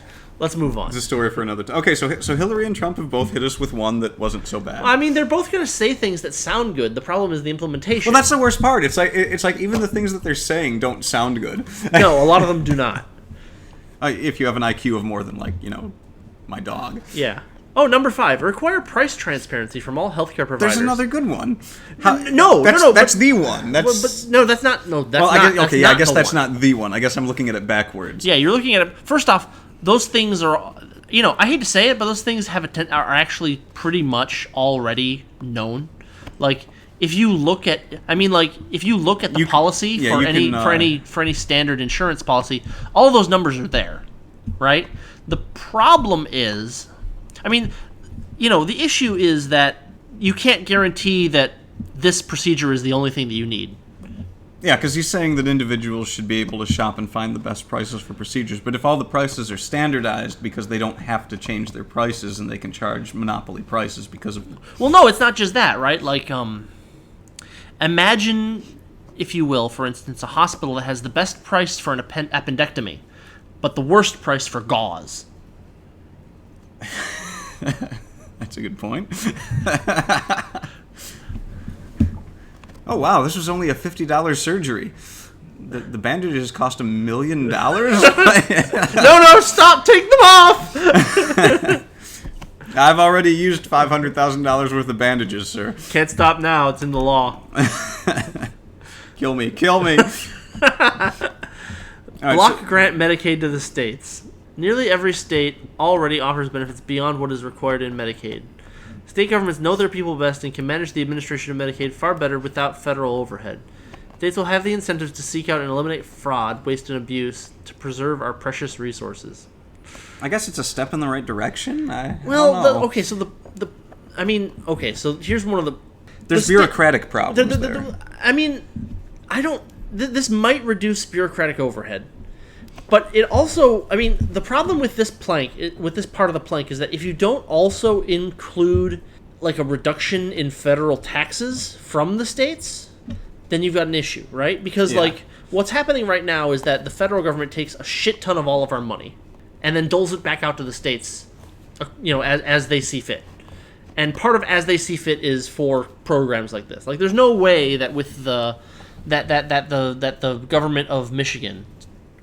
Let's move on. It's a story for another time. Okay, so Hillary and Trump have both hit us with one that wasn't so bad. I mean, they're both going to say things that sound good. The problem is the implementation. Well, that's the worst part. It's like even the things that they're saying don't sound good. No, a lot of them do not. If you have an IQ of more than, like, my dog. Yeah. Oh, number 5. Require price transparency from all healthcare providers. There's another good one. No. That's the one. That's but no, that's not. No, that's well, not. I guess that's not the one. I guess I'm looking at it backwards. Yeah, you're looking at it. First off, those things are. I hate to say it, but those things are actually pretty much already known. Like, if you look at, the policy for any standard insurance policy, all of those numbers are there, right? The problem is, the issue is that you can't guarantee that this procedure is the only thing that you need. Yeah, because he's saying that individuals should be able to shop and find the best prices for procedures. But if all the prices are standardized because they don't have to change their prices and they can charge monopoly prices because of... Well, no, it's not just that, right? Like, imagine, if you will, for instance, a hospital that has the best price for an appendectomy, but the worst price for gauze. That's a good point. Oh, wow, this was only a $50 surgery. The bandages cost $1 million? No, stop! Take them off! I've already used $500,000 worth of bandages, sir. Can't stop now. It's in the law. Kill me. Block grant Medicaid to the states. Nearly every state already offers benefits beyond what is required in Medicaid. State governments know their people best and can manage the administration of Medicaid far better without federal overhead. States will have the incentives to seek out and eliminate fraud, waste, and abuse to preserve our precious resources. I guess it's a step in the right direction. So here's one of the... There's bureaucratic problems there. This might reduce bureaucratic overhead. But it also, the problem with this plank, with this part of the plank, is that if you don't also include, like, a reduction in federal taxes from the states, then you've got an issue, right? Because, what's happening right now is that the federal government takes a shit ton of all of our money and then doles it back out to the states, as they see fit. And part of as they see fit is for programs like this. Like, there's no way that with the government of Michigan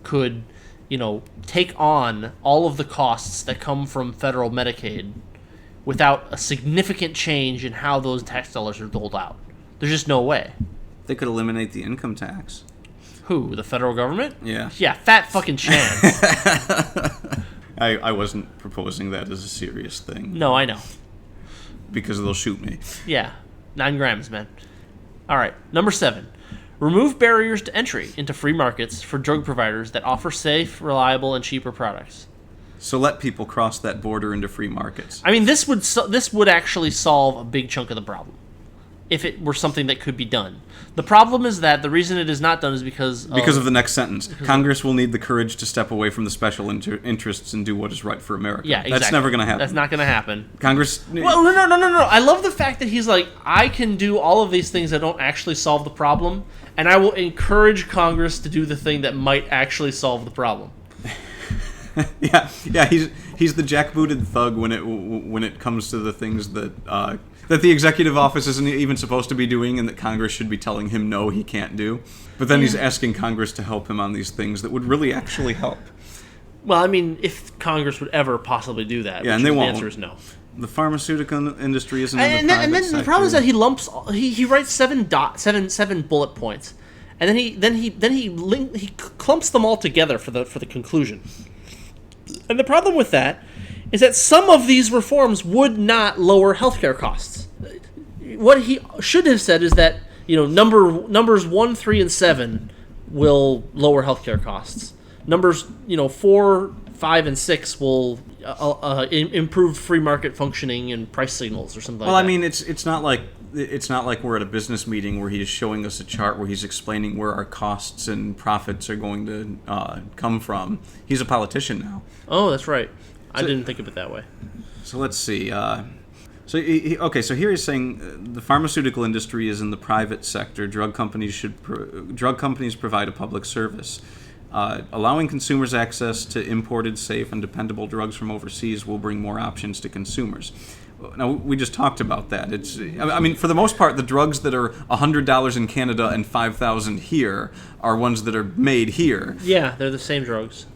could, take on all of the costs that come from federal Medicaid without a significant change in how those tax dollars are doled out. There's just no way. They could eliminate the income tax. Who? The federal government? Yeah. Yeah, fat fucking chance. I wasn't proposing that as a serious thing. No, I know. Because they'll shoot me. Yeah. 9 grams, man. All right. Number 7. Remove barriers to entry into free markets for drug providers that offer safe, reliable, and cheaper products. So let people cross that border into free markets. This would actually solve a big chunk of the problem if it were something that could be done. The problem is that the reason it is not done is because of the next sentence. Congress will need the courage to step away from the special interests and do what is right for America. Yeah, exactly. That's never going to happen. That's not going to happen. Congress... Well, no. I love the fact that he's like, I can do all of these things that don't actually solve the problem, and I will encourage Congress to do the thing that might actually solve the problem. yeah. He's the jackbooted thug when it comes to the things that the executive office isn't even supposed to be doing, and that Congress should be telling him no, he can't do. But then he's asking Congress to help him on these things that would really actually help. Well, if Congress would ever possibly do that, and they won't. The answer is no. The pharmaceutical industry isn't in and the then, private and then sector. the problem is that he writes seven bullet points, and then he clumps them all together for the conclusion. And the problem with that is that some of these reforms would not lower healthcare costs. What he should have said is that numbers 1, 3, and 7 will lower healthcare costs. Numbers 4, 5, and 6 will improve free market functioning and price signals or something. Well, like that. it's not like we're at a business meeting where he's showing us a chart where he's explaining where our costs and profits are going to come from. He's a politician now. Oh, that's right. I didn't think of it that way. So let's see. So here he's saying the pharmaceutical industry is in the private sector. Drug companies provide a public service. Allowing consumers access to imported, safe, and dependable drugs from overseas will bring more options to consumers. Now, we just talked about that. I mean, for the most part, the drugs that are $100 in Canada and $5,000 here are ones that are made here. Yeah, they're the same drugs.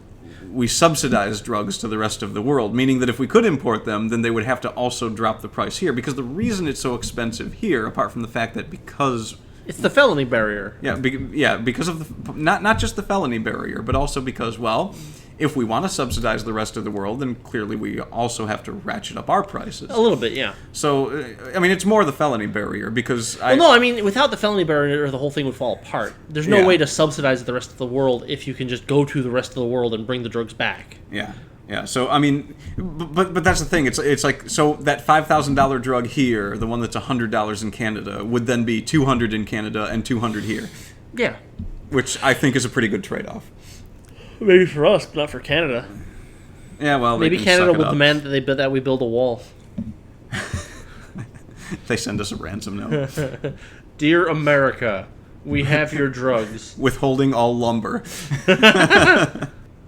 We subsidize drugs to the rest of the world, meaning that if we could import them, then they would have to also drop the price here. Because the reason it's so expensive here, apart from the fact that because... It's the felony barrier. Yeah, because of the, not just the felony barrier, but also because, well, if we want to subsidize the rest of the world, then clearly we also have to ratchet up our prices. A little bit, yeah. So, I mean, it's more the felony barrier because without the felony barrier, the whole thing would fall apart. There's no way to subsidize the rest of the world if you can just go to the rest of the world and bring the drugs back. Yeah. Yeah, so I mean, but that's the thing. It's like, so that $5,000 drug here, the one that's $100 in Canada, would then be $200 in Canada and $200 here. Yeah, which I think is a pretty good trade-off. Maybe for us, but not for Canada. Yeah, well, maybe Canada will demand that we build a wall. They send us a ransom note. Dear America, we have your drugs. Withholding all lumber.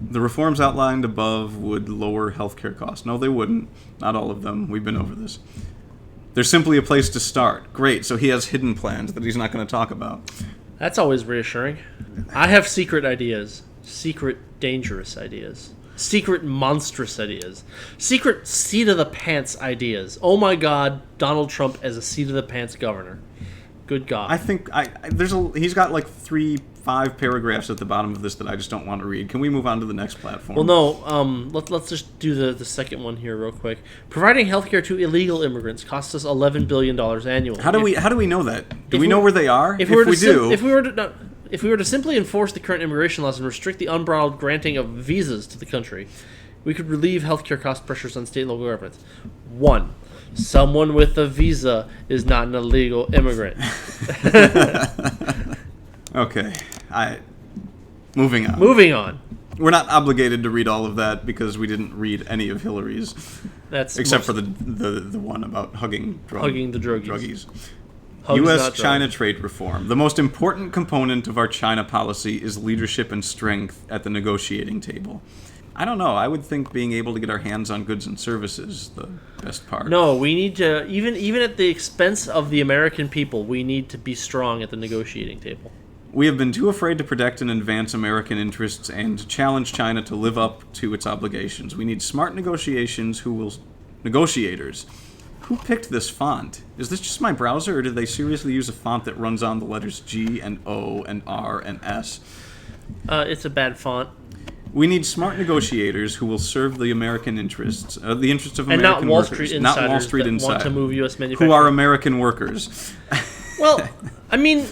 The reforms outlined above would lower healthcare costs. No, they wouldn't. Not all of them. We've been over this. There's simply a place to start. Great, so he has hidden plans that he's not going to talk about. That's always reassuring. I have secret ideas. Secret dangerous ideas. Secret monstrous ideas. Secret seat-of-the-pants ideas. Oh my God, Donald Trump as a seat-of-the-pants governor. Good God. I think he's got like 5 paragraphs at the bottom of this that I just don't want to read. Can we move on to the next platform? Well, no. Let's just do the second one here real quick. Providing healthcare to illegal immigrants costs us $11 billion annually. How do we know that? Do we know where they are? If we were to simply enforce the current immigration laws and restrict the unbridled granting of visas to the country, we could relieve healthcare cost pressures on state and local governments. 1. Someone with a visa is not an illegal immigrant. Okay. Moving on. Moving on. We're not obligated to read all of that because we didn't read any of Hillary's. Except for the one about hugging the druggies. U.S.-China trade reform. The most important component of our China policy is leadership and strength at the negotiating table. I don't know. I would think being able to get our hands on goods and services is the best part. No, we need to, even at the expense of the American people, we need to be strong at the negotiating table. We have been too afraid to protect and advance American interests and to challenge China to live up to its obligations. We need smart negotiators. Who picked this font? Is this just my browser, or did they seriously use a font that runs on the letters G and O and R and S? It's a bad font. We need smart negotiators who will serve the American interests, the interests of American workers, not Wall Street insiders want to move U.S. manufacturing. Who are American workers. Well, I mean,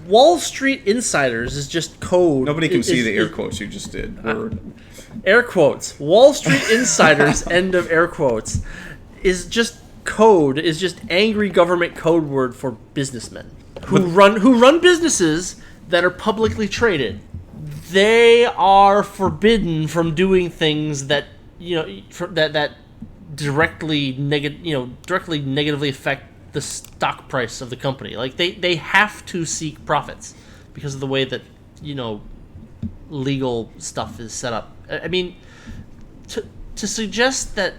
Wall Street insiders is just code. Nobody can see the air quotes you just did. Air quotes. Wall Street insiders, end of air quotes, is just code, is just angry government code word for businessmen who run businesses that are publicly traded. They are forbidden from doing things that that directly negatively affect the stock price of the company. Like they have to seek profits because of the way that legal stuff is set up. I mean, to suggest that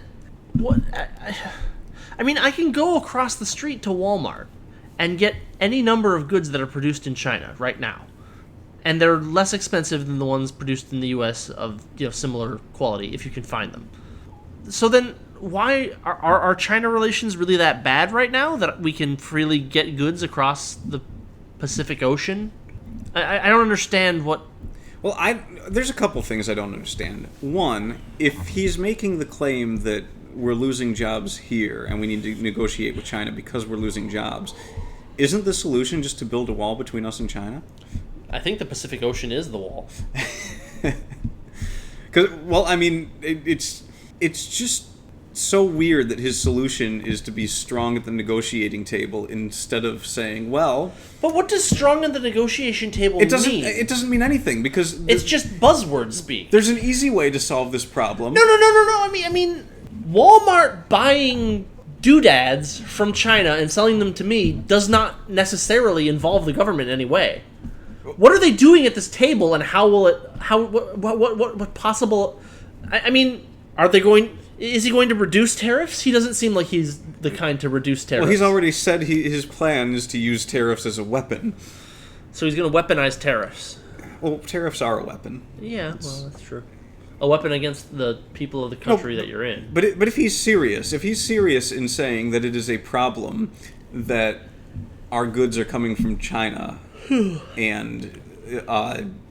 I can go across the street to Walmart and get any number of goods that are produced in China right now, and they're less expensive than the ones produced in the U.S. of similar quality if you can find them. So then, why are China relations really that bad right now that we can freely get goods across the Pacific Ocean? I don't understand what. Well, there's a couple things I don't understand. One, if he's making the claim that we're losing jobs here and we need to negotiate with China because we're losing jobs, isn't the solution just to build a wall between us and China? I think the Pacific Ocean is the wall. It's just so weird that his solution is to be strong at the negotiating table instead of saying, well... But what does strong at the negotiation table mean? It doesn't mean anything, because... It's just buzzword speak. There's an easy way to solve this problem. No. I mean, Walmart buying doodads from China and selling them to me does not necessarily involve the government in any way. What are they doing at this table, and how will it? How what possible? I mean, are they going? Is he going to reduce tariffs? He doesn't seem like he's the kind to reduce tariffs. Well, he's already said his plan is to use tariffs as a weapon. So he's going to weaponize tariffs. Well, tariffs are a weapon. Yeah, well, that's true. A weapon against the people of the country that you're in. But if he's serious in saying that it is a problem that our goods are coming from China and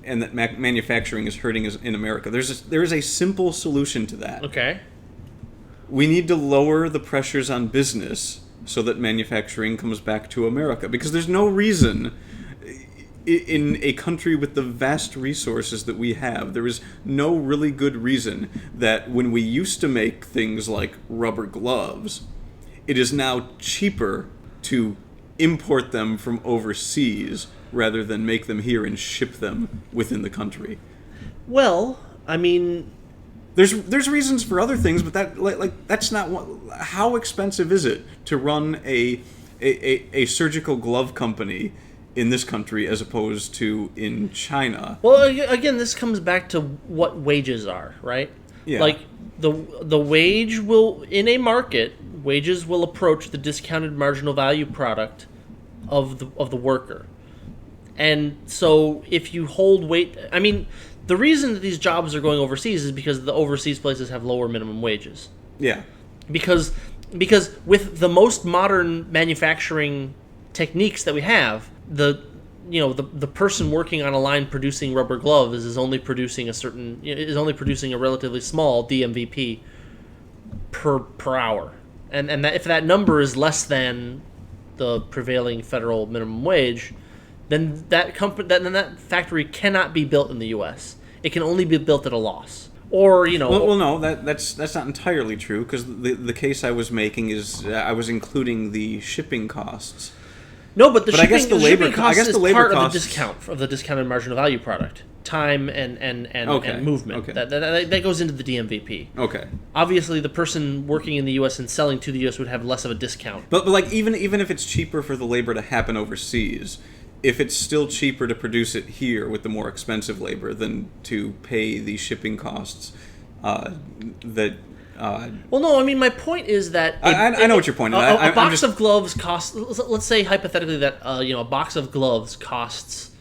that manufacturing is hurting us in America, there is a simple solution to that. Okay. We need to lower the pressures on business so that manufacturing comes back to America, because there's no reason in a country with the vast resources that we have, there is no really good reason that when we used to make things like rubber gloves, it is now cheaper to import them from overseas rather than make them here and ship them within the country. Well, I mean, there's reasons for other things, but that's not what. How expensive is it to run a surgical glove company in this country as opposed to in China? Well, again, this comes back to what wages are, right? Yeah. Like the wage will, in a market, wages will approach the discounted marginal value product of the worker. And so if you hold I mean, the reason that these jobs are going overseas is because the overseas places have lower minimum wages. Yeah. Because with the most modern manufacturing techniques that we have, the person working on a line producing rubber gloves is only producing a relatively small DMVP per hour, and that if that number is less than the prevailing federal minimum wage, then that factory cannot be built in the U.S. It can only be built at a loss. Or, Well, no, that's not entirely true, because the case I was making is I was including the shipping costs. No, but the shipping cost is part of the discount of the discounted marginal value product. Time and movement. Okay. That goes into the DMVP. Okay. Obviously, the person working in the U.S. and selling to the U.S. would have less of a discount. But like even if it's cheaper for the labor to happen overseas, if it's still cheaper to produce it here with the more expensive labor than to pay the shipping costs, Well, no, I mean, my point is that I know what your point is. A box of gloves costs. Let's say hypothetically that a box of gloves costs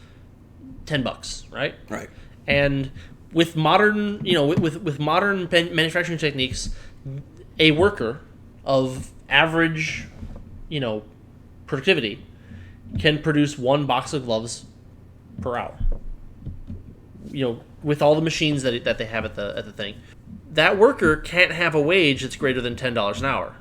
$10, right? Right. And with modern, with modern manufacturing techniques, a worker of average, productivity can produce one box of gloves per hour. With all the machines that they have at the thing. That worker can't have a wage that's greater than $10 an hour.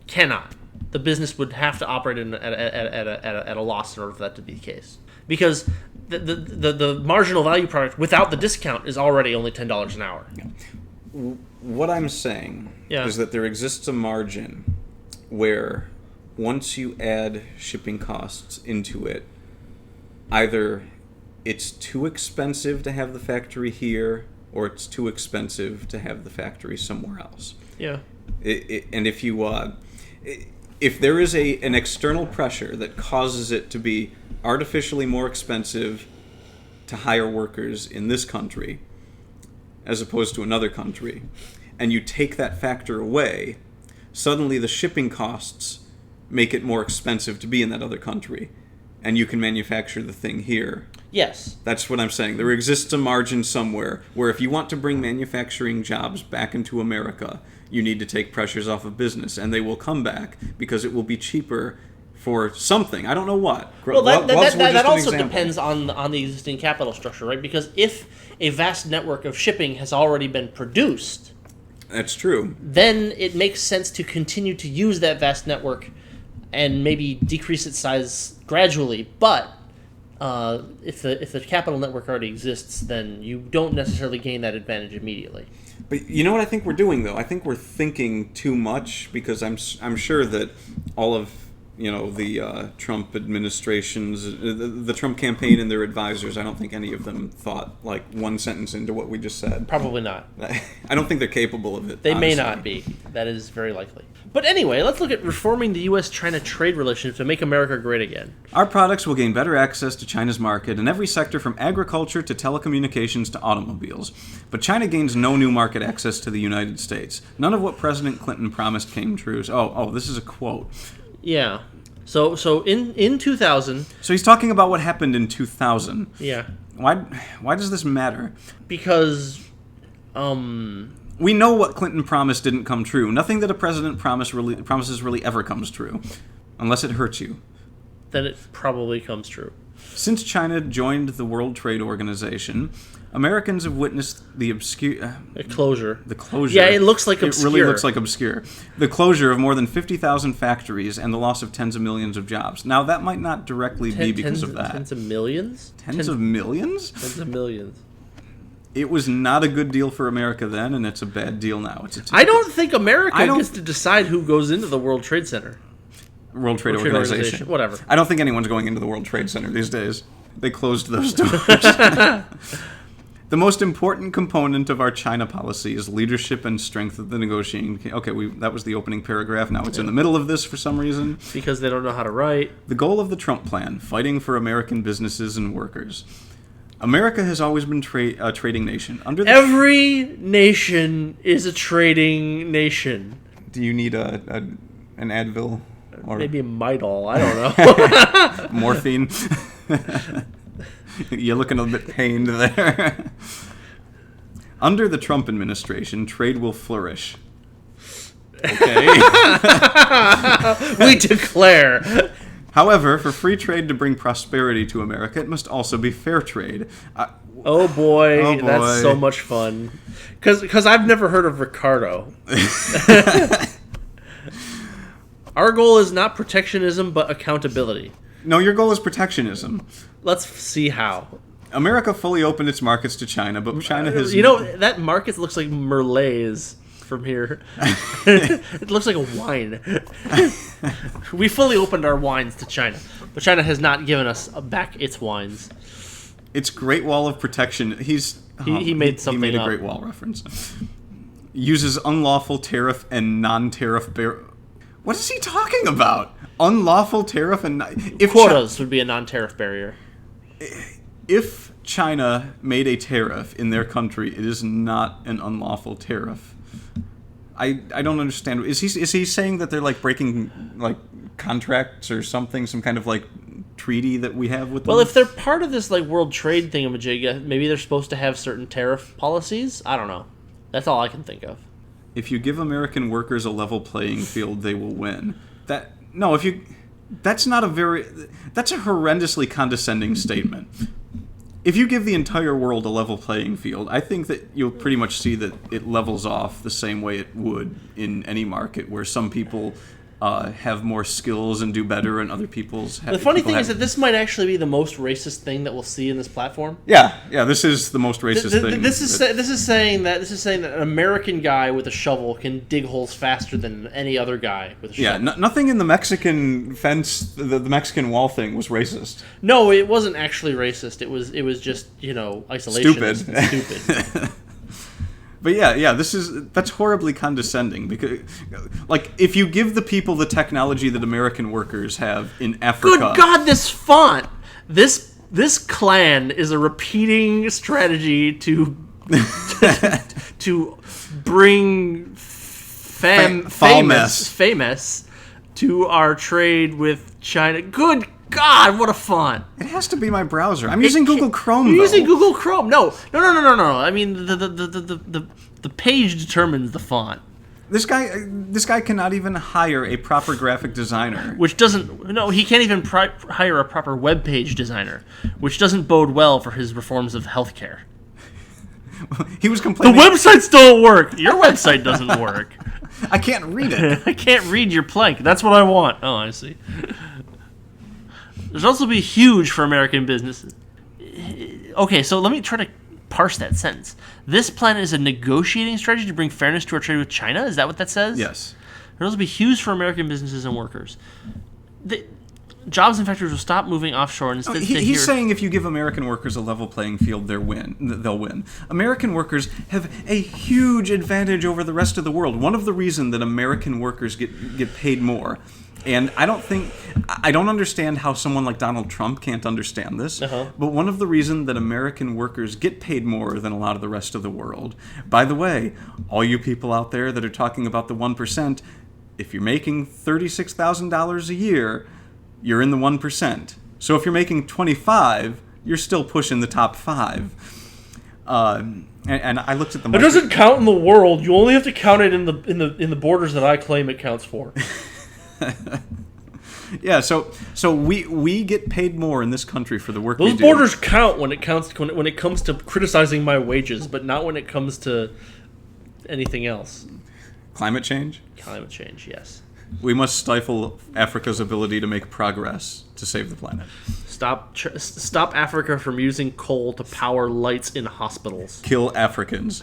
Cannot. The business would have to operate at a loss in order for that to be the case. Because the marginal value product without the discount is already only $10 an hour. What I'm saying is that there exists a margin where once you add shipping costs into it, either it's too expensive to have the factory here, or it's too expensive to have the factory somewhere else. Yeah. And if there is an external pressure that causes it to be artificially more expensive to hire workers in this country as opposed to another country, and you take that factor away, suddenly the shipping costs make it more expensive to be in that other country, and you can manufacture the thing here. Yes. That's what I'm saying. There exists a margin somewhere where if you want to bring manufacturing jobs back into America, you need to take pressures off of business, and they will come back because it will be cheaper for something. I don't know what. Well, that also depends on the existing capital structure, right? Because if a vast network of shipping has already been produced, that's true, then it makes sense to continue to use that vast network and maybe decrease its size gradually. But if the capital network already exists, then you don't necessarily gain that advantage immediately. But you know what I think we're doing, though? I think we're thinking too much, because I'm sure that all of the Trump administration's, the Trump campaign and their advisors, I don't think any of them thought like one sentence into what we just said. Probably not. I don't think they're capable of it. They may not be. That is very likely. But anyway, let's look at reforming the U.S.-China trade relationship to make America great again. Our products will gain better access to China's market in every sector from agriculture to telecommunications to automobiles. But China gains no new market access to the United States. None of what President Clinton promised came true. This is a quote. Yeah. So in 2000... So he's talking about what happened in 2000. Yeah. Why does this matter? Because... We know what Clinton promised didn't come true. Nothing that a president promises really ever comes true. Unless it hurts you. Then it probably comes true. Since China joined the World Trade Organization, Americans have witnessed the obscure... closure. The closure. Yeah, it looks like obscure. It really looks like obscure. The closure of more than 50,000 factories and the loss of tens of millions of jobs. Now, that might not directly be because of that. Tens of millions? Tens of millions? Tens of millions. It was not a good deal for America then, and it's a bad deal now. I don't think America gets to decide who goes into the World Trade Center. World Trade Organization. Whatever. I don't think anyone's going into the World Trade Center these days. They closed those doors. The most important component of our China policy is leadership and strength of the negotiating. Okay, that was the opening paragraph. Now it's in the middle of this for some reason. Because they don't know how to write. The goal of the Trump plan, fighting for American businesses and workers. America has always been a trading nation. Every nation is a trading nation. Do you need an Advil? Or maybe a Midol. I don't know. Morphine. You're looking a bit pained there. Under the Trump administration, trade will flourish. Okay. We declare. However, for free trade to bring prosperity to America, it must also be fair trade. Oh boy, that's so much fun. Because I've never heard of Ricardo. Our goal is not protectionism, but accountability. No, your goal is protectionism. Let's see how. America fully opened its markets to China, but China has... that market looks like Merlot's from here. It looks like a wine. We fully opened our wines to China, but China has not given us back its wines. Its Great Wall of Protection. He made something He made a up. Great Wall reference. Uses unlawful tariff and non-tariff... What is he talking about? Unlawful tariff and... Quotas would be a non-tariff barrier. If China made a tariff in their country, it is not an unlawful tariff. I don't understand. Is he saying that they're like breaking like contracts or something, some kind of like treaty that we have with them? Well, if they're part of this like world trade thingamajig, maybe they're supposed to have certain tariff policies. I don't know. That's all I can think of. If you give American workers a level playing field, they will win. That's a horrendously condescending statement. If you give the entire world a level playing field, I think that you'll pretty much see that it levels off the same way it would in any market, where some people have more skills and do better, and other people's have... The funny thing is that this might actually be the most racist thing that we'll see in this platform. Yeah, this is the most racist thing. This is saying that an American guy with a shovel can dig holes faster than any other guy with a shovel. Yeah, nothing in the Mexican fence, the Mexican wall thing was racist. No, it wasn't actually racist. It was just, isolation. Stupid. But yeah, that's horribly condescending, because, like, if you give the people the technology that American workers have in Africa... Good God, this font! This clan is a repeating strategy to bring famous to our trade with China. Good God, what a font! It has to be my browser. I'm using Google Chrome. You're using Google Chrome. No. I mean, the page determines the font. This guy cannot even hire a proper graphic designer. Which doesn't... No, he can't even hire a proper web page designer, which doesn't bode well for his reforms of healthcare. He was complaining... The websites don't work! Your website doesn't work. I can't read it. I can't read your plank. That's what I want. Oh, I see. There's also be huge for American businesses. Okay, so let me try to parse that sentence. This plan is a negotiating strategy to bring fairness to our trade with China? Is that what that says? Yes. There'll also be huge for American businesses and workers. jobs in factories will stop moving offshore and instead stay here. He's saying if you give American workers a level playing field, they'll win. American workers have a huge advantage over the rest of the world. One of the reasons that American workers get paid more, and I don't understand how someone like Donald Trump can't understand this, but one of the reasons that American workers get paid more than a lot of the rest of the world, by the way, all you people out there that are talking about the 1%, if you're making $36,000 a year, you're in the 1%. So if you're making 25, you're still pushing the top 5. And I looked at the. It doesn't count in the world. You only have to count it in the borders that I claim it counts for. Yeah, so we get paid more in this country for the work we Those do. borders count when it comes to criticizing my wages, but not when it comes to anything else. Climate change? Climate change, yes. We must stifle Africa's ability to make progress to save the planet. Stop Africa from using coal to power lights in hospitals. Kill Africans.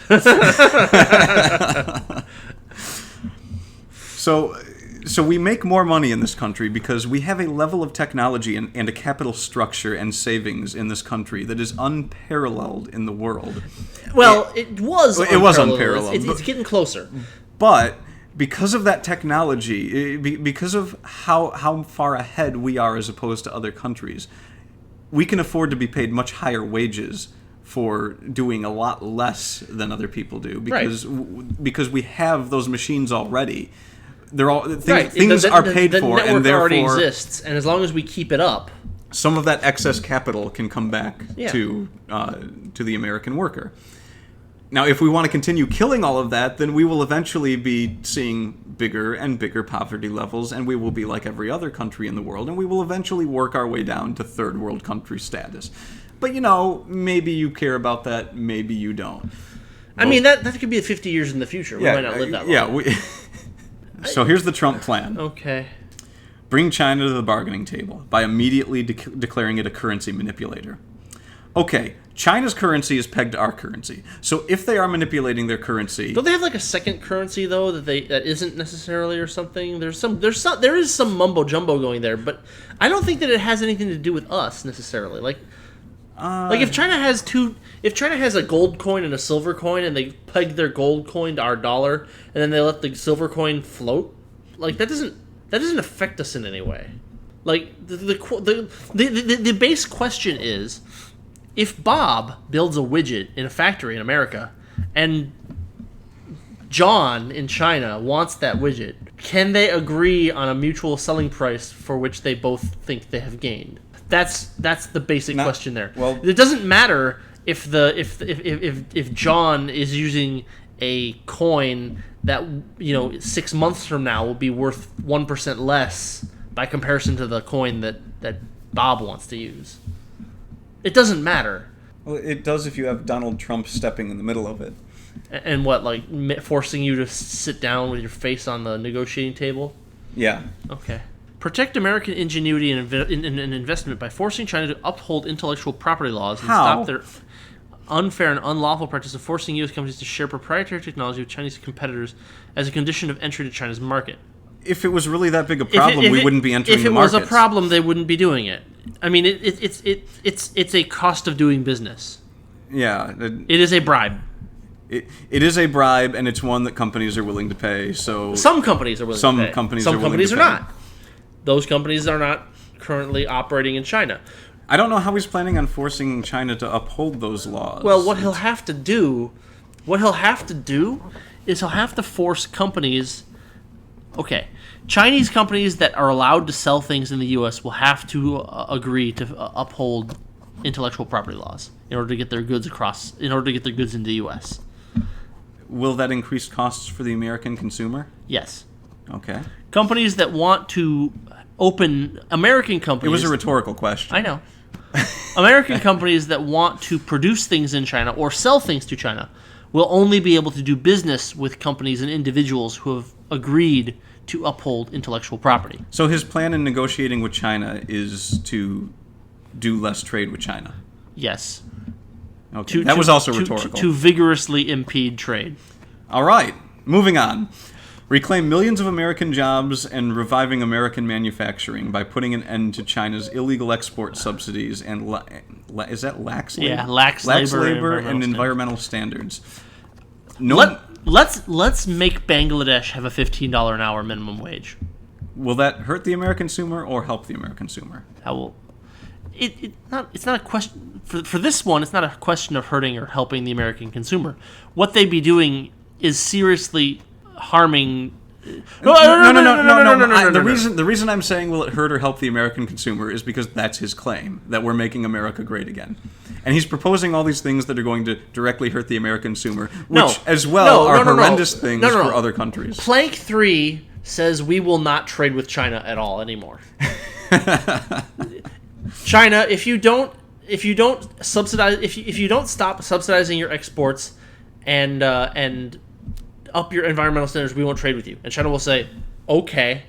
So we make more money in this country because we have a level of technology and a capital structure and savings in this country that is unparalleled in the world. Well, it was unparalleled. It's getting closer. But because of that technology, because of how far ahead we are as opposed to other countries, we can afford to be paid much higher wages for doing a lot less than other people do because we have those machines already. They're all things are paid for, network and therefore already exists. And as long as we keep it up, some of that excess capital can come back to the American worker. Now, if we want to continue killing all of that, then we will eventually be seeing bigger and bigger poverty levels, and we will be like every other country in the world, and we will eventually work our way down to third world country status. But maybe you care about that, maybe you don't. I mean, that could be 50 years in the future. We might not live that long. Yeah. So here's the Trump plan. Okay. Bring China to the bargaining table by immediately declaring it a currency manipulator. Okay, China's currency is pegged to our currency. So if they are manipulating their currency, don't they have like a second currency though that isn't necessarily or something? There is some mumbo jumbo going there, but I don't think that it has anything to do with us necessarily. Like if China has a gold coin and a silver coin, and they peg their gold coin to our dollar, and then they let the silver coin float, like that doesn't affect us in any way. Like the base question is, if Bob builds a widget in a factory in America, and John in China wants that widget, can they agree on a mutual selling price for which they both think they have gained? That's the basic question there. Well, it doesn't matter if John is using a coin that 6 months from now will be worth 1% less by comparison to the coin that Bob wants to use. It doesn't matter. Well, it does if you have Donald Trump stepping in the middle of it. And what, like forcing you to sit down with your face on the negotiating table? Yeah. Okay. Protect American ingenuity and investment by forcing China to uphold intellectual property laws and stop their unfair and unlawful practice of forcing U.S. companies to share proprietary technology with Chinese competitors as a condition of entry to China's market. If it was really that big a problem, we wouldn't be entering the If markets. it was a problem, they wouldn't be doing it. I mean, it's a cost of doing business. Yeah. It is a bribe. It is a bribe, and it's one that companies are willing to pay. So some companies are willing to pay. Some companies are not. Those companies are not currently operating in China. I don't know how he's planning on forcing China to uphold those laws. Well, what he'll have to do is he'll have to force companies. Okay, Chinese companies that are allowed to sell things in the U.S. will have to agree to uphold intellectual property laws in order to get their goods into the U.S. Will that increase costs for the American consumer? Yes. Okay. Companies that want to American companies. It was a rhetorical question. I know. American companies that want to produce things in China or sell things to China will only be able to do business with companies and individuals who have agreed to uphold intellectual property. So his plan in negotiating with China is to do less trade with China? Yes. Okay. That was also rhetorical. To vigorously impede trade. All right. Moving on. Reclaim millions of American jobs and reviving American manufacturing by putting an end to China's illegal export subsidies and is that lax labor? Yeah, lax labor and environmental standards. Let's make Bangladesh have a $15 an hour minimum wage. Will that hurt the American consumer or help the American consumer? That will. It's not a question for this one. It's not a question of hurting or helping the American consumer. What they'd be doing is seriously harming. No. The reason I'm saying will it hurt or help the American consumer is because that's his claim, that we're making America great again. And he's proposing all these things that are going to directly hurt the American consumer, which are horrendous things for other countries. Plank 3 says we will not trade with China at all anymore. China, if you don't subsidize, if you don't stop subsidizing your exports and up your environmental standards, we won't trade with you. And China will say, okay.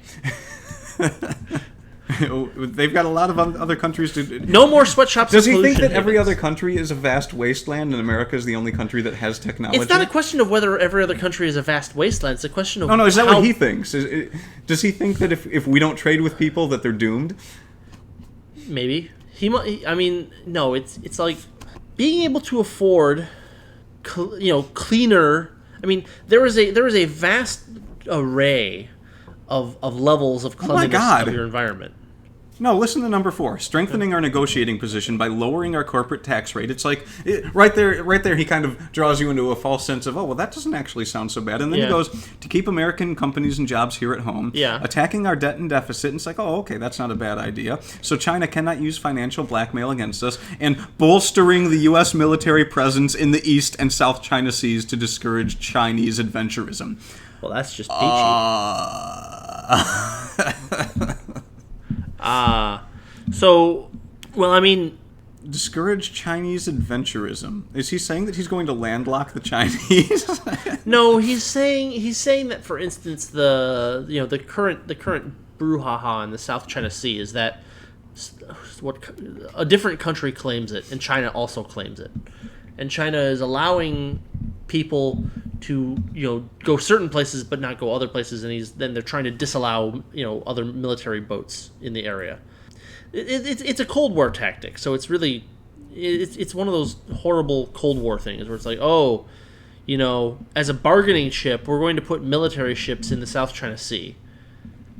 They've got a lot of other countries to... No more sweatshops. Does he think that every other country is a vast wasteland and America is the only country that has technology? It's not a question of whether every other country is a vast wasteland. It's a question of... No, is that what he thinks? Does he think that if we don't trade with people that they're doomed? Maybe. No, it's like being able to afford, cleaner... there is a vast array of levels of cleanliness of your environment. No, listen to number 4. Strengthening our negotiating position by lowering our corporate tax rate. It's like, right there, he kind of draws you into a false sense of, that doesn't actually sound so bad. And then he goes, to keep American companies and jobs here at home. Yeah. Attacking our debt and deficit. And it's like, okay, that's not a bad idea. So China cannot use financial blackmail against us. And bolstering the U.S. military presence in the East and South China Seas to discourage Chinese adventurism. Well, that's just peachy. Discourage Chinese adventurism. Is he saying that he's going to landlock the Chinese? No, he's saying that, for instance, the current brouhaha in the South China Sea is that what a different country claims it, and China also claims it, and China is allowing people to go certain places but not go other places, and then they're trying to disallow other military boats in the area. It's a Cold War tactic, so it's really it's one of those horrible Cold War things where it's like, as a bargaining chip, we're going to put military ships in the South China Sea,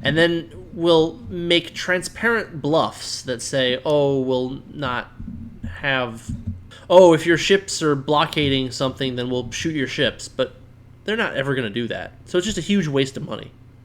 and then we'll make transparent bluffs that say, we'll not have. If your ships are blockading something, then we'll shoot your ships. But they're not ever going to do that. So it's just a huge waste of money.